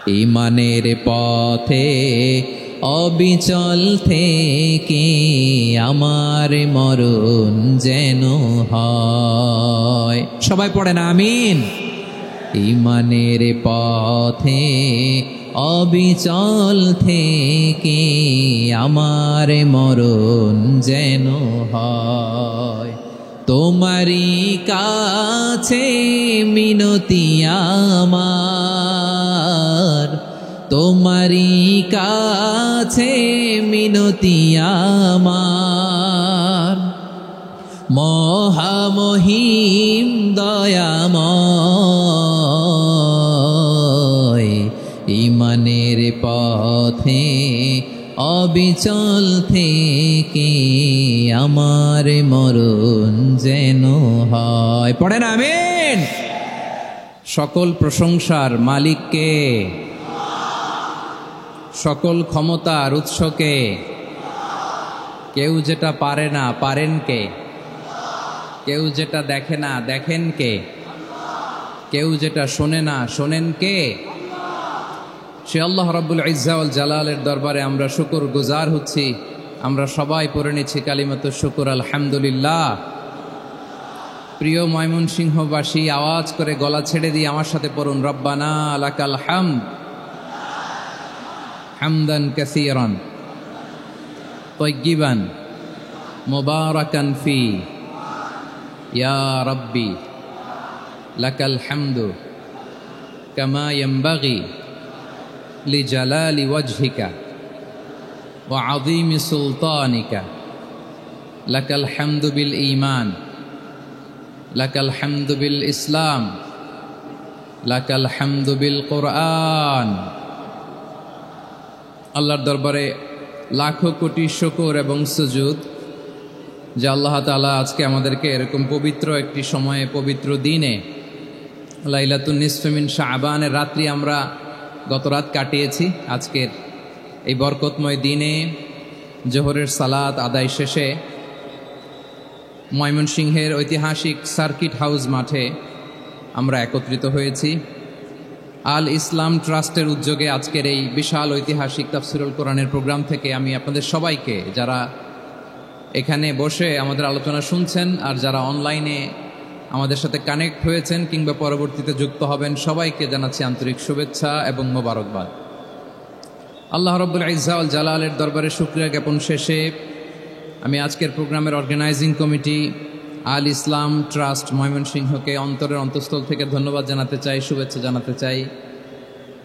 ইমানের পথে অবিচল থেকে আমার মরণ যেন হয়। সবাই পড়েন আমিন। ইমানের পথে অবিচল থেকে আমার মরণ যেন হয়। তোমারই কাছে মিনতি আমার, তোমারই কাছে মিনতি আমার, মহামহিম দয়াময়। ইমানের পথে অবিচল থেকে আমার মরণ যেন হয়। পড়েন আমিন। সকল প্রশংসার মালিককে, সকল ক্ষমতার উৎসকে। কেউ যেটা পারে না পারেন কে, কেউ যেটা দেখে না দেখেন কে, কেউ যেটা শোনে না শোনেন কে? সে আল্লাহ রাব্বুল ইজ্জা ওয়াল জালালের দরবারে আমরা শুকর গুজার হচ্ছি। আমরা সবাই পড়ে নিচ্ছি কালিমাতুশ শুকর আলহামদুলিল্লাহ। প্রিয় ময়মনসিংহবাসী, আওয়াজ করে গলা ছেড়ে দিয়ে আমার সাথে পড়ুন, রব্বানা লাকাল হামদ হামদান কাসীরান তাইয়্যিবান মুবারাকান ফি ইয়া রাব্বি লাকাল হামদু কামা ইয়ানবাগি লিজালালি ওয়াজহিকা ওয়া আযীমি সুলতানিকা। লাকাল হামদু বিল ঈমান, লাকাল হামদু বিল ইসলাম, লাকাল হামদু বিল কুরআন। আল্লাহর দরবারে লাখো কোটি শুকর এবং সুজুদ যে আল্লাহ তাআলা আজকে আমাদেরকে এরকম পবিত্র একটি সময়ে, পবিত্র দিনে, লাইলাতুন নিসফে মিন শাবানের রাত্রি আমরা গত রাত কাটিয়েছি। আজকের এই বরকতময় দিনে জোহরের সালাত আদায় শেষে ময়মনসিংহের ঐতিহাসিক সার্কিট হাউস মাঠে আমরা একত্রিত হয়েছি। আল ইসলাম ট্রাস্টের উদ্যোগে আজকের এই বিশাল ঐতিহাসিক তাফসিরুল কোরআনের প্রোগ্রাম থেকে আমি আপনাদের সবাইকে, যারা এখানে বসে আমাদের আলোচনা শুনছেন আর যারা অনলাইনে আমাদের সাথে কানেক্ট হয়েছেন কিংবা পরবর্তীতে যুক্ত হবেন, সবাইকে জানাচ্ছি আন্তরিক শুভেচ্ছা এবং মোবারকবাদ। আল্লাহ রাব্বুল ইজ্জা ওয়াল জালালের দরবারে শুকরিয়া জ্ঞাপন শেষে আমি আজকের প্রোগ্রামের অর্গানাইজিং কমিটি আল ইসলাম ট্রাস্ট ময়মনসিংহকে অন্তরের অন্তঃস্থল থেকে ধন্যবাদ জানাতে চাই, শুভেচ্ছা জানাতে চাই।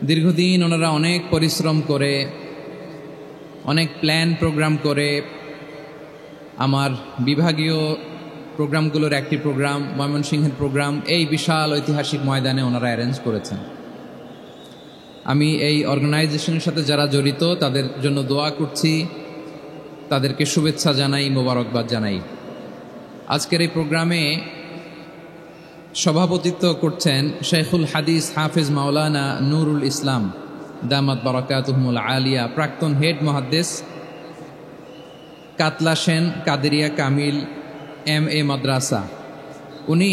দীর্ঘদিন ওনারা অনেক পরিশ্রম করে, অনেক প্ল্যান প্রোগ্রাম করে আমার বিভাগীয় প্রোগ্রামগুলোর একটি প্রোগ্রাম, ময়মনসিংহের প্রোগ্রাম, এই বিশাল ঐতিহাসিক ময়দানে ওনারা অ্যারেঞ্জ করেছেন। আমি এই অর্গানাইজেশনের সাথে যারা জড়িত তাদের জন্য দোয়া করছি, তাদেরকে শুভেচ্ছা জানাই, মোবারকবাদ জানাই। আজকের এই প্রোগ্রামে সভাপতিত্ব করছেন শেখুল হাদিস হাফেজ মাওলানা নুরুল ইসলাম দামাত বারাকাতুহুমুল আলিয়া, প্রাক্তন হেড মুহাদ্দিস কাতলা সেন কাদেরিয়া কামিল MA মাদ্রাসা। উনি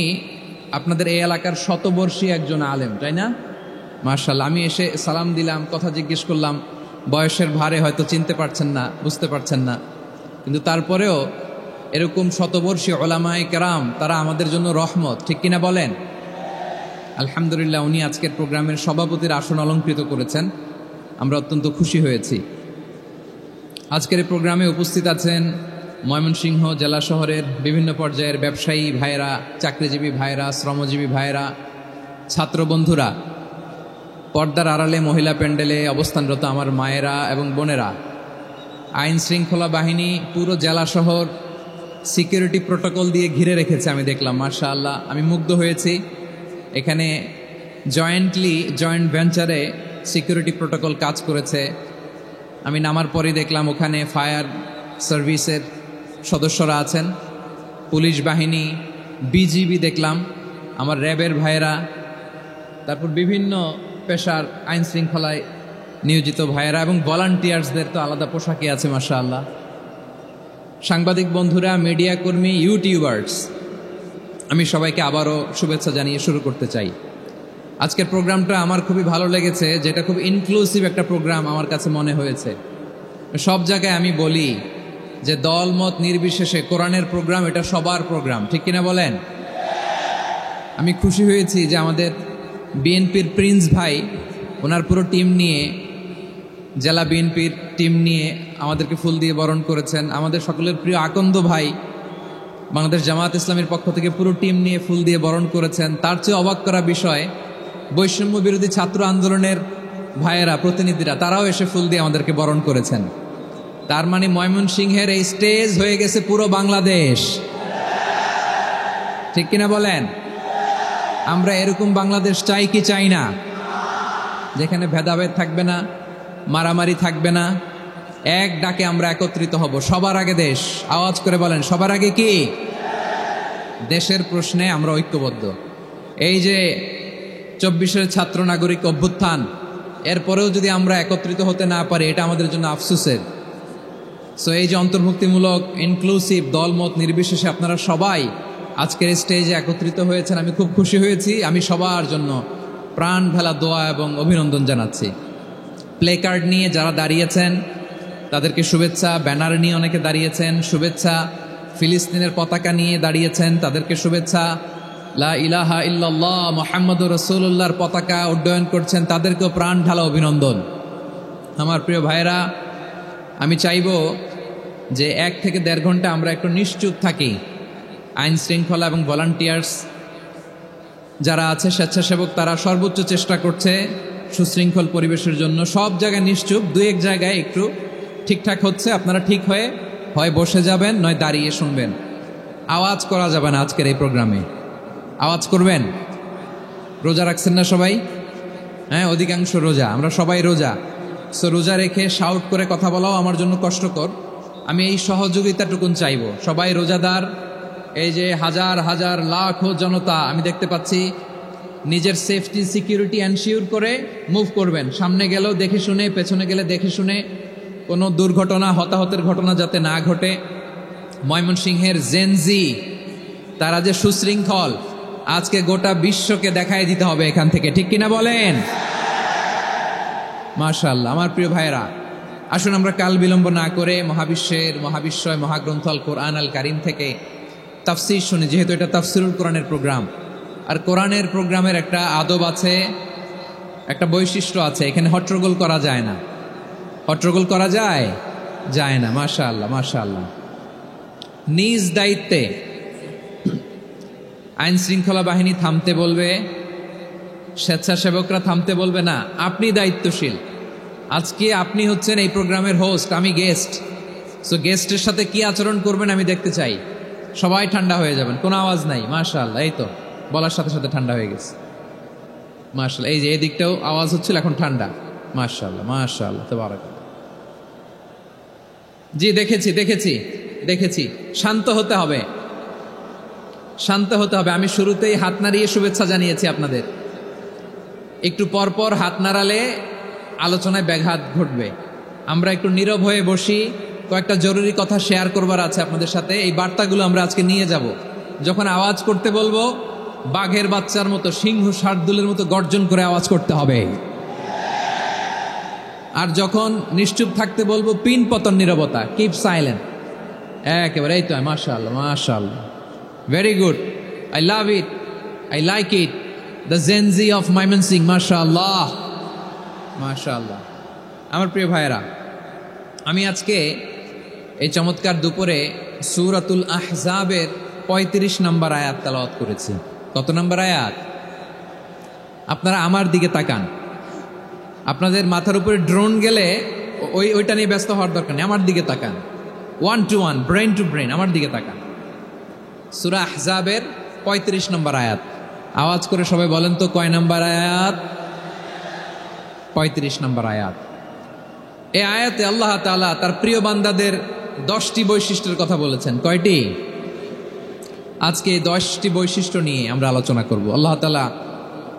আপনাদের এই এলাকার শতবর্ষী একজন আলেম, তাই না? মাশাআল্লাহ। আমি এসে সালাম দিলাম, কথা জিজ্ঞেস করলাম, বয়সের ভারে হয়তো চিনতে পারছেন না, বুঝতে পারছেন না, কিন্তু তারপরেও এরকম শতবর্ষী ওলামায়ে কেরাম, তারা আমাদের জন্য রহমত, ঠিক কিনা বলেন? আলহামদুলিল্লাহ। উনি আজকের প্রোগ্রামের সভাপতির আসন অলঙ্কৃত করেছেন, আমরা অত্যন্ত খুশি হয়েছি। আজকের এই প্রোগ্রামে উপস্থিত আছেন ময়মনসিংহ জেলা শহরের বিভিন্ন পর্যায়ের ব্যবসায়ী ভাইয়েরা, চাকরিজীবী ভাইয়েরা, শ্রমজীবী ভাইয়েরা, ছাত্র বন্ধুরা, পর্দার আড়ালে মহিলা প্যান্ডেলে অবস্থানরত আমার মায়েরা এবং বোনেরা, আইন শৃঙ্খলা বাহিনী পুরো জেলা শহর সিকিউরিটি প্রোটোকল দিয়ে ঘিরে রেখেছে, আমি দেখলাম। মাশাআল্লাহ, আমি মুগ্ধ হয়েছি। এখানে জয়েন্ট ভেঞ্চারে সিকিউরিটি প্রোটোকল কাজ করেছে। আমি নামার পরই দেখলাম ওখানে ফায়ার সার্ভিসের সদস্যরা আছেন, পুলিশ বাহিনী, বিজিবি দেখলাম, আমার র্যাবের ভাইয়েরা, তারপর বিভিন্ন পেশার আইন শৃঙ্খলায় নিয়োজিত ভাইয়েরা এবং ভলান্টিয়ার্সদের তো আলাদা পোশাকই আছে মাশাআল্লাহ। সাংবাদিক বন্ধুরা, মিডিয়া কর্মী, ইউটিউবার্স, আমি সবাইকে আবারও শুভেচ্ছা জানিয়ে শুরু করতে চাই। আজকের প্রোগ্রামটা আমার খুবই ভালো লেগেছে, যেটা খুব ইনক্লুসিভ একটা প্রোগ্রাম আমার কাছে মনে হয়েছে। সব জায়গায় আমি বলি যে দলমত নির্বিশেষে কোরআনের প্রোগ্রাম এটা সবার প্রোগ্রাম, ঠিক কিনা বলেন? আমি খুশি হয়েছি যে আমাদের বিএনপির প্রিন্স ভাই ওনার পুরো টিম নিয়ে, জেলা বিএনপির টিম নিয়ে আমাদেরকে ফুল দিয়ে বরণ করেছেন। আমাদের সকলের প্রিয় আকন্দ ভাই বাংলাদেশ জামাত ইসলামের পক্ষ থেকে পুরো টিম নিয়ে ফুল দিয়ে বরণ করেছেন। তার চেয়ে অবাক করা বিষয়, বৈষম্য বিরোধী ছাত্র আন্দোলনের ভাইয়েরা, প্রতিনিধিরা, তারাও এসে ফুল দিয়ে আমাদেরকে বরণ করেছেন। তার মানে ময়মনসিংহের এই স্টেজ হয়ে গেছে পুরো বাংলাদেশ, ঠিক কিনা বলেন? আমরা এরকম বাংলাদেশ চাই কি চাই না? যেখানে ভেদাভেদ থাকবে না, মারামারি থাকবে না, এক ডাকে আমরা একত্রিত হব। সবার আগে দেশ, আওয়াজ করে বলেন সবার আগে কি? দেশের প্রশ্নে আমরা ঐক্যবদ্ধ। এই যে 24-এর ছাত্র নাগরিক অভ্যুত্থান, এরপরেও যদি আমরা একত্রিত হতে না পারি, এটা আমাদের জন্য আফসোসের। সো এই যে অন্তর্ভুক্তিমূলক ইনক্লুসিভ দলমত নির্বিশেষে আপনারা সবাই আজকের স্টেজে একত্রিত হয়েছেন, আমি খুব খুশি হয়েছি। আমি সবার জন্য প্রাণ ঢালা দোয়া এবং অভিনন্দন জানাচ্ছি। প্লে কার্ড নিয়ে যারা দাঁড়িয়েছেন তাদেরকে শুভেচ্ছা, ব্যানার নিয়ে অনেকে দাঁড়িয়েছেন শুভেচ্ছা, ফিলিস্তিনের পতাকা নিয়ে দাঁড়িয়েছেন তাদেরকে শুভেচ্ছা, লা ইলাহা ইল্লাল্লাহ মুহাম্মাদুর রাসূলুল্লাহর পতাকা উড্ডয়ন করছেন তাদেরকেও প্রাণ ঢালা অভিনন্দন। আমার প্রিয় ভাইয়েরা, আমি চাইব যে 1 থেকে 1.5 ঘন্টা আমরা একটু নিশ্চুপ থাকি। আইন শৃঙ্খলা এবং ভলান্টিয়ার্স যারা আছে, স্বেচ্ছাসেবক, তারা সর্বোচ্চ চেষ্টা করছে সুশৃঙ্খল পরিবেশের জন্য। সব জায়গায় নিশ্চুপ, 2-1 জায়গায় একটু ঠিকঠাক হচ্ছে। আপনারা ঠিক হয়ে হয় বসে যাবেন, নয় দাঁড়িয়ে শুনবেন। আওয়াজ করা যাবে না আজকের এই প্রোগ্রামে। আওয়াজ করবেন? রোজা রাখছেন না সবাই? হ্যাঁ, অধিকাংশ রোজা, আমরা সবাই রোজা। সো রোজা রেখে শাউট করে কথা বলাও আমার জন্য কষ্টকর। আমি এই সহযোগিতাটুকুন চাইব। সবাই রোজাদার, এই যে হাজার হাজার লাখো জনতা আমি দেখতে পাচ্ছি, নিজের সেফটি সিকিউরিটি এনশিওর করে মুভ করবেন। সামনে গেলেও দেখে শুনে, পেছনে গেলে দেখে শুনে, কোনো দুর্ঘটনা, হতাহতের ঘটনা যাতে না ঘটে। ময়মনসিংহের জেনজি তারা যে সুশৃঙ্খল, আজকে গোটা বিশ্বকে দেখাই দিতে হবে এখান থেকে, ঠিক কিনা বলেন? মাশাআল্লাহ। আমার প্রিয় ভাইয়েরা, আসুন আমরা কাল বিলম্ব না করে মহাবিশ্বয় মহাগ্রন্থ আল কোরআন আল কারিম থেকে তাফসির শুনি, যেহেতু এটা তাফসিরুল কোরআনের প্রোগ্রাম। আর কোরআনের প্রোগ্রামের একটা আদব আছে, একটা বৈশিষ্ট্য আছে, এখানে হট্টগোল করা যায় না। হট্টগোল করা যায় না। মাশাআল্লাহ, মাশাআল্লাহ। নিজ দায়িত্বে আইন শৃঙ্খলা বাহিনী থামতে বলবে, স্বেচ্ছাসেবকরা থামতে বলবে না। আপনি দায়িত্বশীল। আজকে আপনি হচ্ছেন এই প্রোগ্রামের হোস্ট, আমি গেস্ট। সো গেস্টের সাথে কি আচরণ করবেন আমি দেখতে চাই। সবাই ঠান্ডা হয়ে যাবেন, কোনো আওয়াজ নাই। মাশাআল্লাহ, এই তো বলার সাথে সাথে ঠান্ডা হয়ে গেছে। মাশাআল্লাহ, এই যে এই দিকটাও আওয়াজ হচ্ছিল, এখন ঠান্ডা। মাশাআল্লাহ, মাশাআল্লাহ, তাবারাকাল্লাহ। জি, দেখেছি। শান্ত হতে হবে, শান্ত হতে হবে। আমি শুরুতেই হাত নাড়িয়ে শুভেচ্ছা জানিয়েছি আপনাদের। একটু পরপর হাত নাড়ালে আলোচনায় ব্যাঘাত ঘটবে। আমরা একটু নীরব হয়ে বসি, কয়েকটা জরুরি কথা শেয়ার করবার আছে আপনাদের সাথে। এই বার্তাগুলো আমরা আজকে নিয়ে যাব। যখন আওয়াজ করতে বলবো, বাঘের বাচ্চার মতো, সিংহ শার্দুলের মতো গর্জন করে আওয়াজ করতে হবে। আর যখন নিশ্চুপ থাকতে বলবো, পিন পতন নীরবতা, কিপ সাইলেন্ট। একেবারে এই তো। মাশাআল্লাহ, মাশাআল্লাহ, very good, I love it, I like it, the Gen Z of Mymensingh. মাশাআল্লাহ, মাশাআল্লাহ। আমার প্রিয় ভাইয়েরা, আমি আজকে এই চমৎকার দুপুরে সূরাতুল আহজাবের 35 নম্বর আয়াত তেলাওয়াত করেছি। কত নম্বর আয়াত? আপনারা আমার দিকে তাকান। আপনাদের মাথার উপরে ড্রোন গেলে ওইটা নিয়ে ব্যস্ত হওয়ার দরকার নেই। আমার দিকে তাকান, 1 to 1, ব্রেন টু ব্রেন, আমার দিকে তাকান। সূরা আহজাবের 35 নম্বর আয়াত। আওয়াজ করে সবাই বলেন তো, কয় নম্বর আয়াত? 35 নম্বর আয়াত। এই আয়াতে আল্লাহ তাআলা তার প্রিয় বান্দাদের 10টি বৈশিষ্ট্যের কথা বলেছেন। কয়টি? আজকে এই 10টি বৈশিষ্ট্য নিয়ে আমরা আলোচনা করব। আল্লাহ তাআলা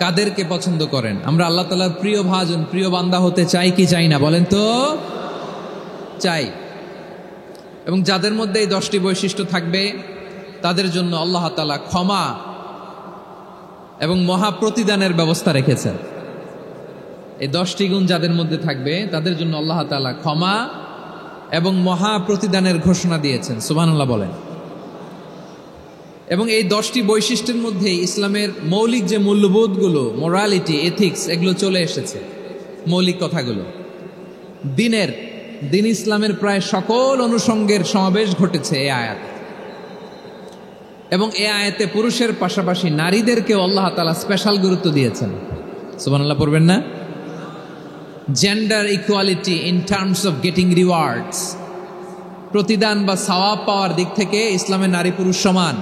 কাদেরকে পছন্দ করেন? আমরা আল্লাহ তাআলার প্রিয় ভাজন, প্রিয় বান্দা হতে চাই কি চাই না? বলেন তো। চাই। এবং যাদের মধ্যে এই 10টি বৈশিষ্ট্য থাকবে তাদের জন্য আল্লাহ তাআলা ক্ষমা এবং মহা প্রতিদানের ব্যবস্থা রেখেছেন। এই 10টি গুণ যাদের মধ্যে থাকবে তাদের জন্য আল্লাহ তাআলা ক্ষমা এবং মহা প্রতিদানের ঘোষণা দিয়েছেন। সুবহানাল্লাহ বলেন। এবং এই 10টি বৈশিষ্ট্যের মধ্যে ইসলামের মৌলিক যে মূল্যবোধগুলো, মোরালিটি, এথিক্স, এগুলো চলে এসেছে। মৌলিক কথাগুলো দিন ইসলামের প্রায় সকল অনুষঙ্গের সমাবেশ ঘটেছে এই আয়াত। এবং এই আয়াতে পুরুষের পাশাপাশি নারীদেরকেও আল্লাহ তাআলা স্পেশাল গুরুত্ব দিয়েছেন। সুবহানাল্লাহ পড়বেন না? Gender equality in terms of getting rewards, প্রতিদান বা সওয়াব পাওয়ার দিক থেকে ইসলামে নারী পুরুষ সমান।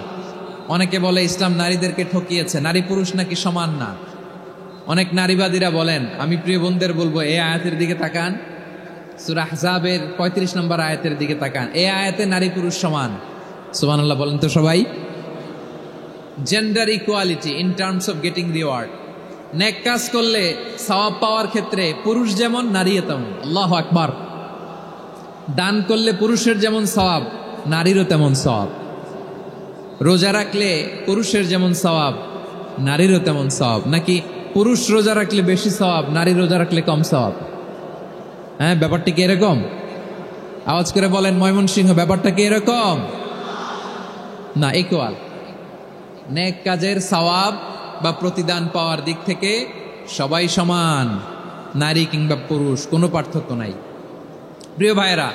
অনেকে বলে ইসলাম নারীদেরকে ঠকিয়েছে, নারী পুরুষ নাকি সমান না। অনেক নারীবাদীরা বলেন, আমি প্রিয় বোনদের বলবো এই আয়াতের দিকে তাকান, সূরা আহজাবের 35 নম্বর আয়াতের দিকে তাকান। এই আয়াতে নারী পুরুষ সমান। সুবহানাল্লাহ বলেন তো সবাই। Gender equality in terms of getting reward, নেক কাজ করলে সওয়াব পাওয়ার ক্ষেত্রে পুরুষ যেমন নারীও তেমন। আল্লাহু আকবার। দান করলে পুরুষের যেমন সওয়াব, নারীরও তেমন সওয়াব। রোজা রাখলে পুরুষের যেমন সওয়াব, নারীরও তেমন সওয়াব। নাকি পুরুষ রোজা রাখলে বেশি সওয়াব, নারী রোজা রাখলে কম সওয়াব? হ্যাঁ, ব্যাপারটা কি এরকম? আওয়াজ করে বলেন ময়মনসিংহ, ব্যাপারটা কি এরকম? না, ইকুয়াল। নেক কাজের সওয়াব বা প্রতিদান পাওয়ার দিক থেকে সবাই সমান, নারী কিংবা পুরুষ, কোনো পার্থক্য নাই। প্রিয় ভাইয়েরা,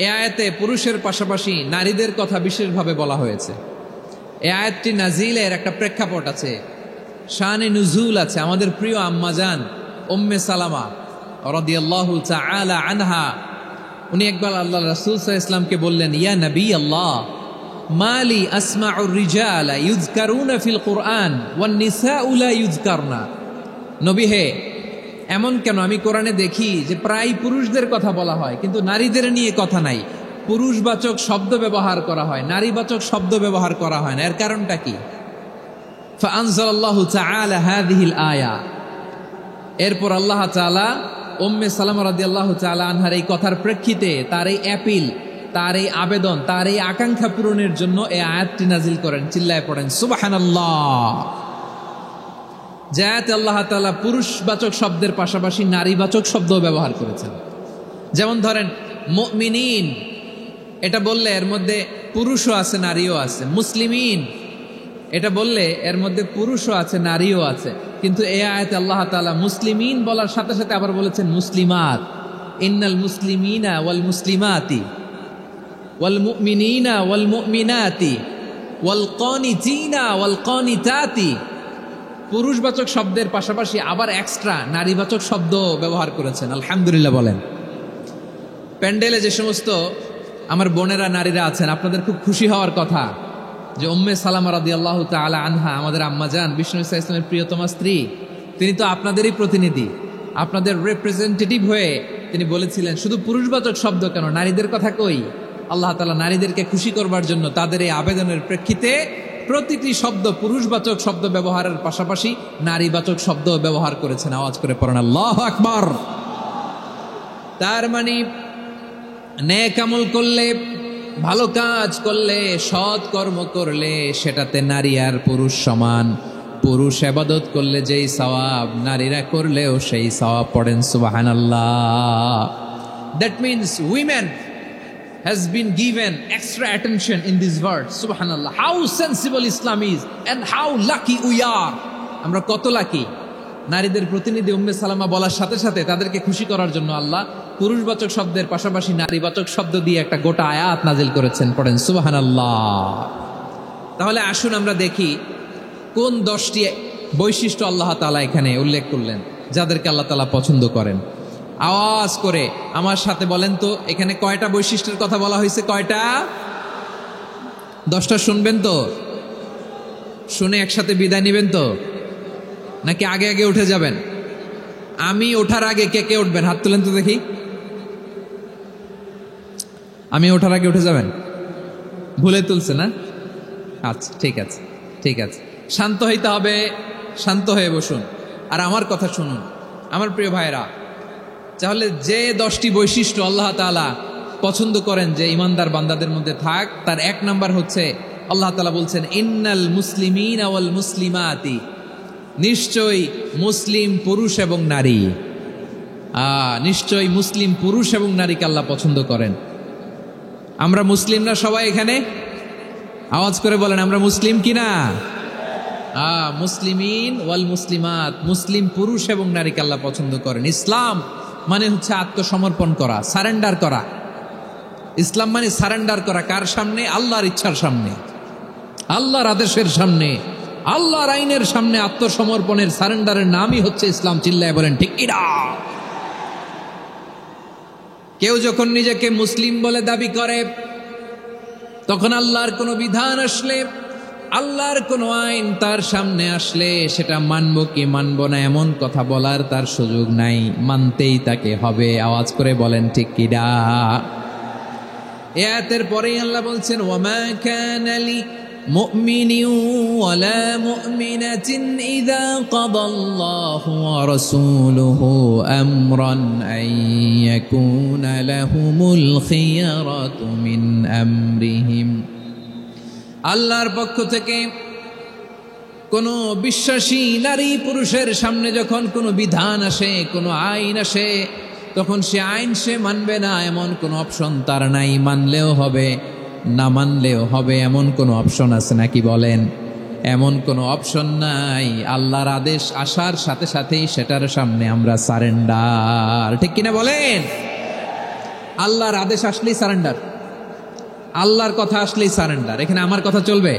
এ আয়াতে পুরুষের পাশাপাশি নারীদের কথা বিশেষভাবে বলা হয়েছে। এই আয়াতটি নাজিলের একটা প্রেক্ষাপট আছে, শানে নুজুল আছে। আমাদের প্রিয় আম্মাজান উম্মে সালামা রাদিয়াল্লাহু তাআলা আনহা, উনি একবার আল্লাহ রাসূল সাল্লাল্লাহু আলাইহি ওয়াসাল্লামকে বললেন, ইয়া নবী আল্লাহ, মালি আসমাউর রিজালা ইউযকারুনা ফিল কুরআন ওয়ান নিসাউ লা ইউযকারনা। নবী হে, এমন কেন আমি কোরআনে দেখি যে প্রায় পুরুষদের কথা বলা হয় কিন্তু নারীদের নিয়ে কথা নাই। পুরুষবাচক শব্দ ব্যবহার করা হয়, নারীবাচক শব্দ ব্যবহার করা হয় না। এর কারণটা কি? ফাআনজালাল্লাহু তাআলা হাযিহিল আয়া। এরপর আল্লাহ তাআলা উম্মে সালামা রাদিয়াল্লাহু তাআলা আনহার এই কথার প্রেক্ষিতে, তার এই অ্যাপিল, তার এই আবেদন, তার এই আকাঙ্ক্ষা পূরণের জন্য এই আয়াতটি নাজিল করেন। চিল্লায় পড়েন সুবহানাল্লাহ। যাতে আল্লাহ তাআলা পুরুষবাচক শব্দের পাশাপাশি নারীবাচক শব্দ ব্যবহার করেছেন। যেমন ধরেন মুমিনিন, এটা বললে এর মধ্যে পুরুষও আছে নারীও আছে। মুসলিমিন, এটা বললে এর মধ্যে পুরুষও আছে নারীও আছে। কিন্তু এই আয়াতে আল্লাহ তাআলা মুসলিমিন বলার সাথে সাথে আবার বলেছেন মুসলিমাত। ইন্নাল মুসলিমিনা ওয়াল মুসলিমাতি ওয়াল মুমিনিনা ওয়াল মুমিনাতি ওয়াল কানিতিনা ওয়াল কানিতাতি। পুরুষবাচক শব্দের পাশাপাশি আবার এক্সট্রা নারীবাচক শব্দ ব্যবহার করেছেন। আলহামদুলিল্লাহ বলেন। প্যান্ডেলে যে সমস্ত আমার বোনেরা নারীরা আছেন, আপনাদের খুব খুশি হওয়ার কথা যে উম্মে সালামা রাদিয়াল্লাহু তাআলা আনহা, আমাদের আম্মাজান বিষ্ণু ইসা ইসলামের প্রিয়তমা স্ত্রী, তিনি তো আপনাদেরই প্রতিনিধি, আপনাদের রিপ্রেজেন্টেটিভ হয়ে তিনি বলেছিলেন শুধু পুরুষবাচক শব্দ কেন, নারীদের কথা কই। আল্লাহ তাআলা নারীদেরকে খুশি করবার জন্য তাদের এই আবেদনের প্রেক্ষিতে প্রতিটি শব্দ পুরুষবাচক শব্দ ব্যবহারের পাশাপাশি নারীবাচক শব্দ ব্যবহার করেছেন। আওয়াজ করে পড়েন আল্লাহু আকবার। তার মানে নেক আমল করলে, ভালো কাজ করলে, সৎ কর্ম করলে সেটাতে নারী আর পুরুষ সমান। পুরুষ ইবাদত করলে যেই সওয়াব, নারীরা করলেও সেই সওয়াব। পড়েন সুবহানাল্লাহ। That means women has been given extra attention in this verse. Subhanallah. How sensible Islam is and how lucky we are. আমরা কত লাকি। নারীদের প্রতিনিধি উম্মে সালামা বলার সাথে সাথে তাদেরকে খুশি করার জন্য আল্লাহ পুরুষবাচক শব্দের পাশাপাশি নারীবাচক শব্দ দিয়ে একটা গোটা আয়াত নাজিল করেছেন। পড়েন সুবহানাল্লাহ। তাহলে আসুন আমরা দেখি কোন 10টি বৈশিষ্ট্য আল্লাহ তাআলা এখানে উল্লেখ করলেন যাদেরকে আল্লাহ তাআলা পছন্দ করেন। আওয়াজ করে আমার সাথে বলেন তো, এখানে কয়টা বৈশিষ্ট্যের কথা বলা হয়েছে? কয়টা? 10টা শুনবেন তো? শুনে একসাথে বিদায় নেবেন তো, নাকি আগে আগে উঠে যাবেন? আমি ওঠার আগে কে কে উঠবেন? হাত তুলেন তো দেখি। আমি ওঠার আগে উঠে যাবেন? ভুলে তুলছে না? আচ্ছা, ঠিক আছে, ঠিক আছে। শান্ত হইতে হবে, শান্ত হয়ে বসুন আর আমার কথা শুনুন আমার প্রিয় ভাইরা। তাহলে যে 10টি বৈশিষ্ট্য আল্লাহ তাআলা পছন্দ করেন যে ইমানদার বান্দাদের মধ্যে থাক, তার 1 নাম্বার হচ্ছে আল্লাহ তাআলা বলছেন ইন্নাল মুসলিমিনা ওয়াল মুসলিমাতি নিশ্চয়ই মুসলিম পুরুষ এবং নারী, নিশ্চয়ই মুসলিম পুরুষ এবং নারীকে আল্লাহ পছন্দ করেন। আমরা মুসলিমরা সবাই এখানে আওয়াজ করে বলেন আমরা মুসলিম কিনা? মুসলিমিন ওয়াল মুসলিমাত, মুসলিম পুরুষ এবং নারীকে আল্লাহ পছন্দ করেন। ইসলাম মানে হচ্ছে আত্মসমর্পণ করা, সারেন্ডার করা। ইসলাম মানে সারেন্ডার করা কার সামনে? আল্লাহর ইচ্ছার সামনে, আল্লাহর আদেশের সামনে, আল্লাহর আইনের সামনে আত্মসমর্পণের সারেন্ডারের নামই হচ্ছে ইসলাম। চিল্লায় বলেন ঠিক কিনা? কেউ যখন নিজেকে মুসলিম বলে দাবি করে, তখন আল্লাহর কোনো বিধান আসলে, আল্লাহর কোনো আইন তার সামনে আসলে সেটা মানব কি মানব না এমন কথা বলার তার সুযোগ নাই, মানতেই তাকে হবে। আওয়াজ করে বলেন ঠিক কিনা? আয়াতের পরেই আল্লাহ বলছেন ওয়ামা কানা লি মুমিনিন ওয়ালা মুমিনাতিন ইযা কাদাল্লাহু ওয়া রাসূলুহু আমরান আন ইয়াকুনা লাহুমুল খিয়ারাতু মিন আমরিহিম। আল্লাহর পক্ষ থেকে কোনো বিশ্বাসী নারী পুরুষের সামনে যখন কোনো বিধান আসে, কোনো আইন আসে, তখন সে আইন সে মানবে না এমন কোনো অপশন তার নাই। মানলেও হবে, না মানলেও হবে এমন কোনো অপশন আছে নাকি বলেন? এমন কোনো অপশন নাই। আল্লাহর আদেশ আসার সাথে সাথেই সেটার সামনে আমরা সারেন্ডার। ঠিক কিনা বলেন? আল্লাহর আদেশ আসলেই সারেন্ডার, আল্লাহর কথা আসলেই সারেন্ডার। এখানে আমার কথা চলবে?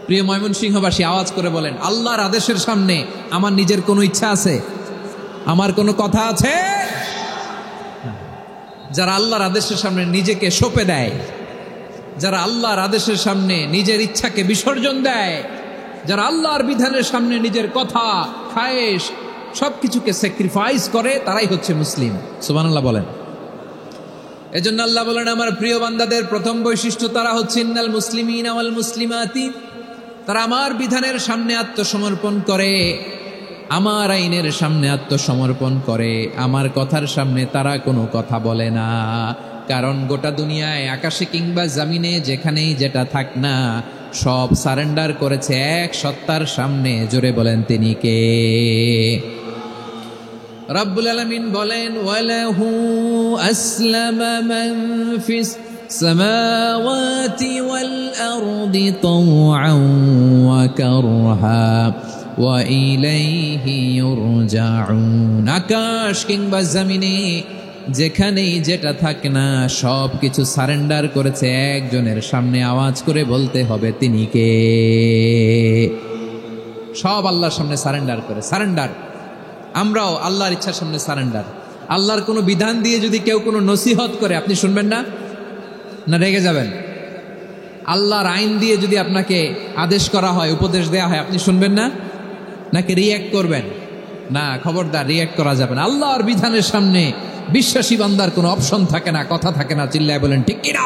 প্রিয় ময়মনসিংহবাসী আওয়াজ করে বলেন আল্লাহর আদেশের সামনে আমার নিজের কোনো ইচ্ছা আছে? আমার কোনো কথা আছে? যারা আল্লাহর আদেশের সামনে নিজেকে সঁপে দেয়, যারা আল্লাহর আদেশের সামনে নিজের ইচ্ছাকে বিসর্জন দেয়, যারা আল্লাহর বিধানের সামনে নিজের কথা, খায়েশ সবকিছুকে স্যাক্রিফাইস করে, তারাই হচ্ছে মুসলিম। সুবহানাল্লাহ বলেন। এজন্য আল্লাহ বলেন আমার প্রিয় বান্দাদের প্রথম বৈশিষ্ট্য তারা হচ্ছে ইন্নাল মুসলিমিনা ওয়াল মুসলিমাতি, তারা আমার বিধানের সামনে আত্মসমর্পণ করে, আমার আইনের সামনে আত্মসমর্পণ করে, আমার কথার সামনে তারা কোনো কথা বলে না। কারণ গোটা দুনিয়ায় আকাশে কিংবা জমিনে যেখানেই যেটা থাক না, সব সারেন্ডার করেছে এক সত্তার সামনে। জোরে বলেন তিনি কে? রব্বুল আলামিন বলেন ওয়ালাহু আসলামা মান ফিস সামাওয়াতি ওয়াল আরদি তাওআন ওয়া কারহা ওয়া ইলাইহি ইউরজাউন। আকাশ কিংবা জমিনে যেখানেই যেটা থাক না, সব কিছু সারেন্ডার করেছে একজনের সামনে। আওয়াজ করে বলতে হবে তিনি কে? সব আল্লাহর সামনে সারেন্ডার করে। সারেন্ডার আমরাও আল্লাহর ইচ্ছার সামনে সারেন্ডার। আল্লাহর কোনো বিধান দিয়ে যদি কেউ কোনো নসিহত করে, আপনি শুনবেন না? না রেগে যাবেন? আল্লাহর আইন দিয়ে যদি আপনাকে আদেশ করা হয়, উপদেশ দেয়া হয়, আপনি শুনবেন না? নাকি রিয়্যাক্ট করবেন? না, খবরদার, রিয়্যাক্ট করা যাবে না। আল্লাহর বিধানের সামনে বিশ্বাসী বান্দার কোনো অপশন থাকে না, কথা থাকে না। চিল্লায় বলেন ঠিক কিনা?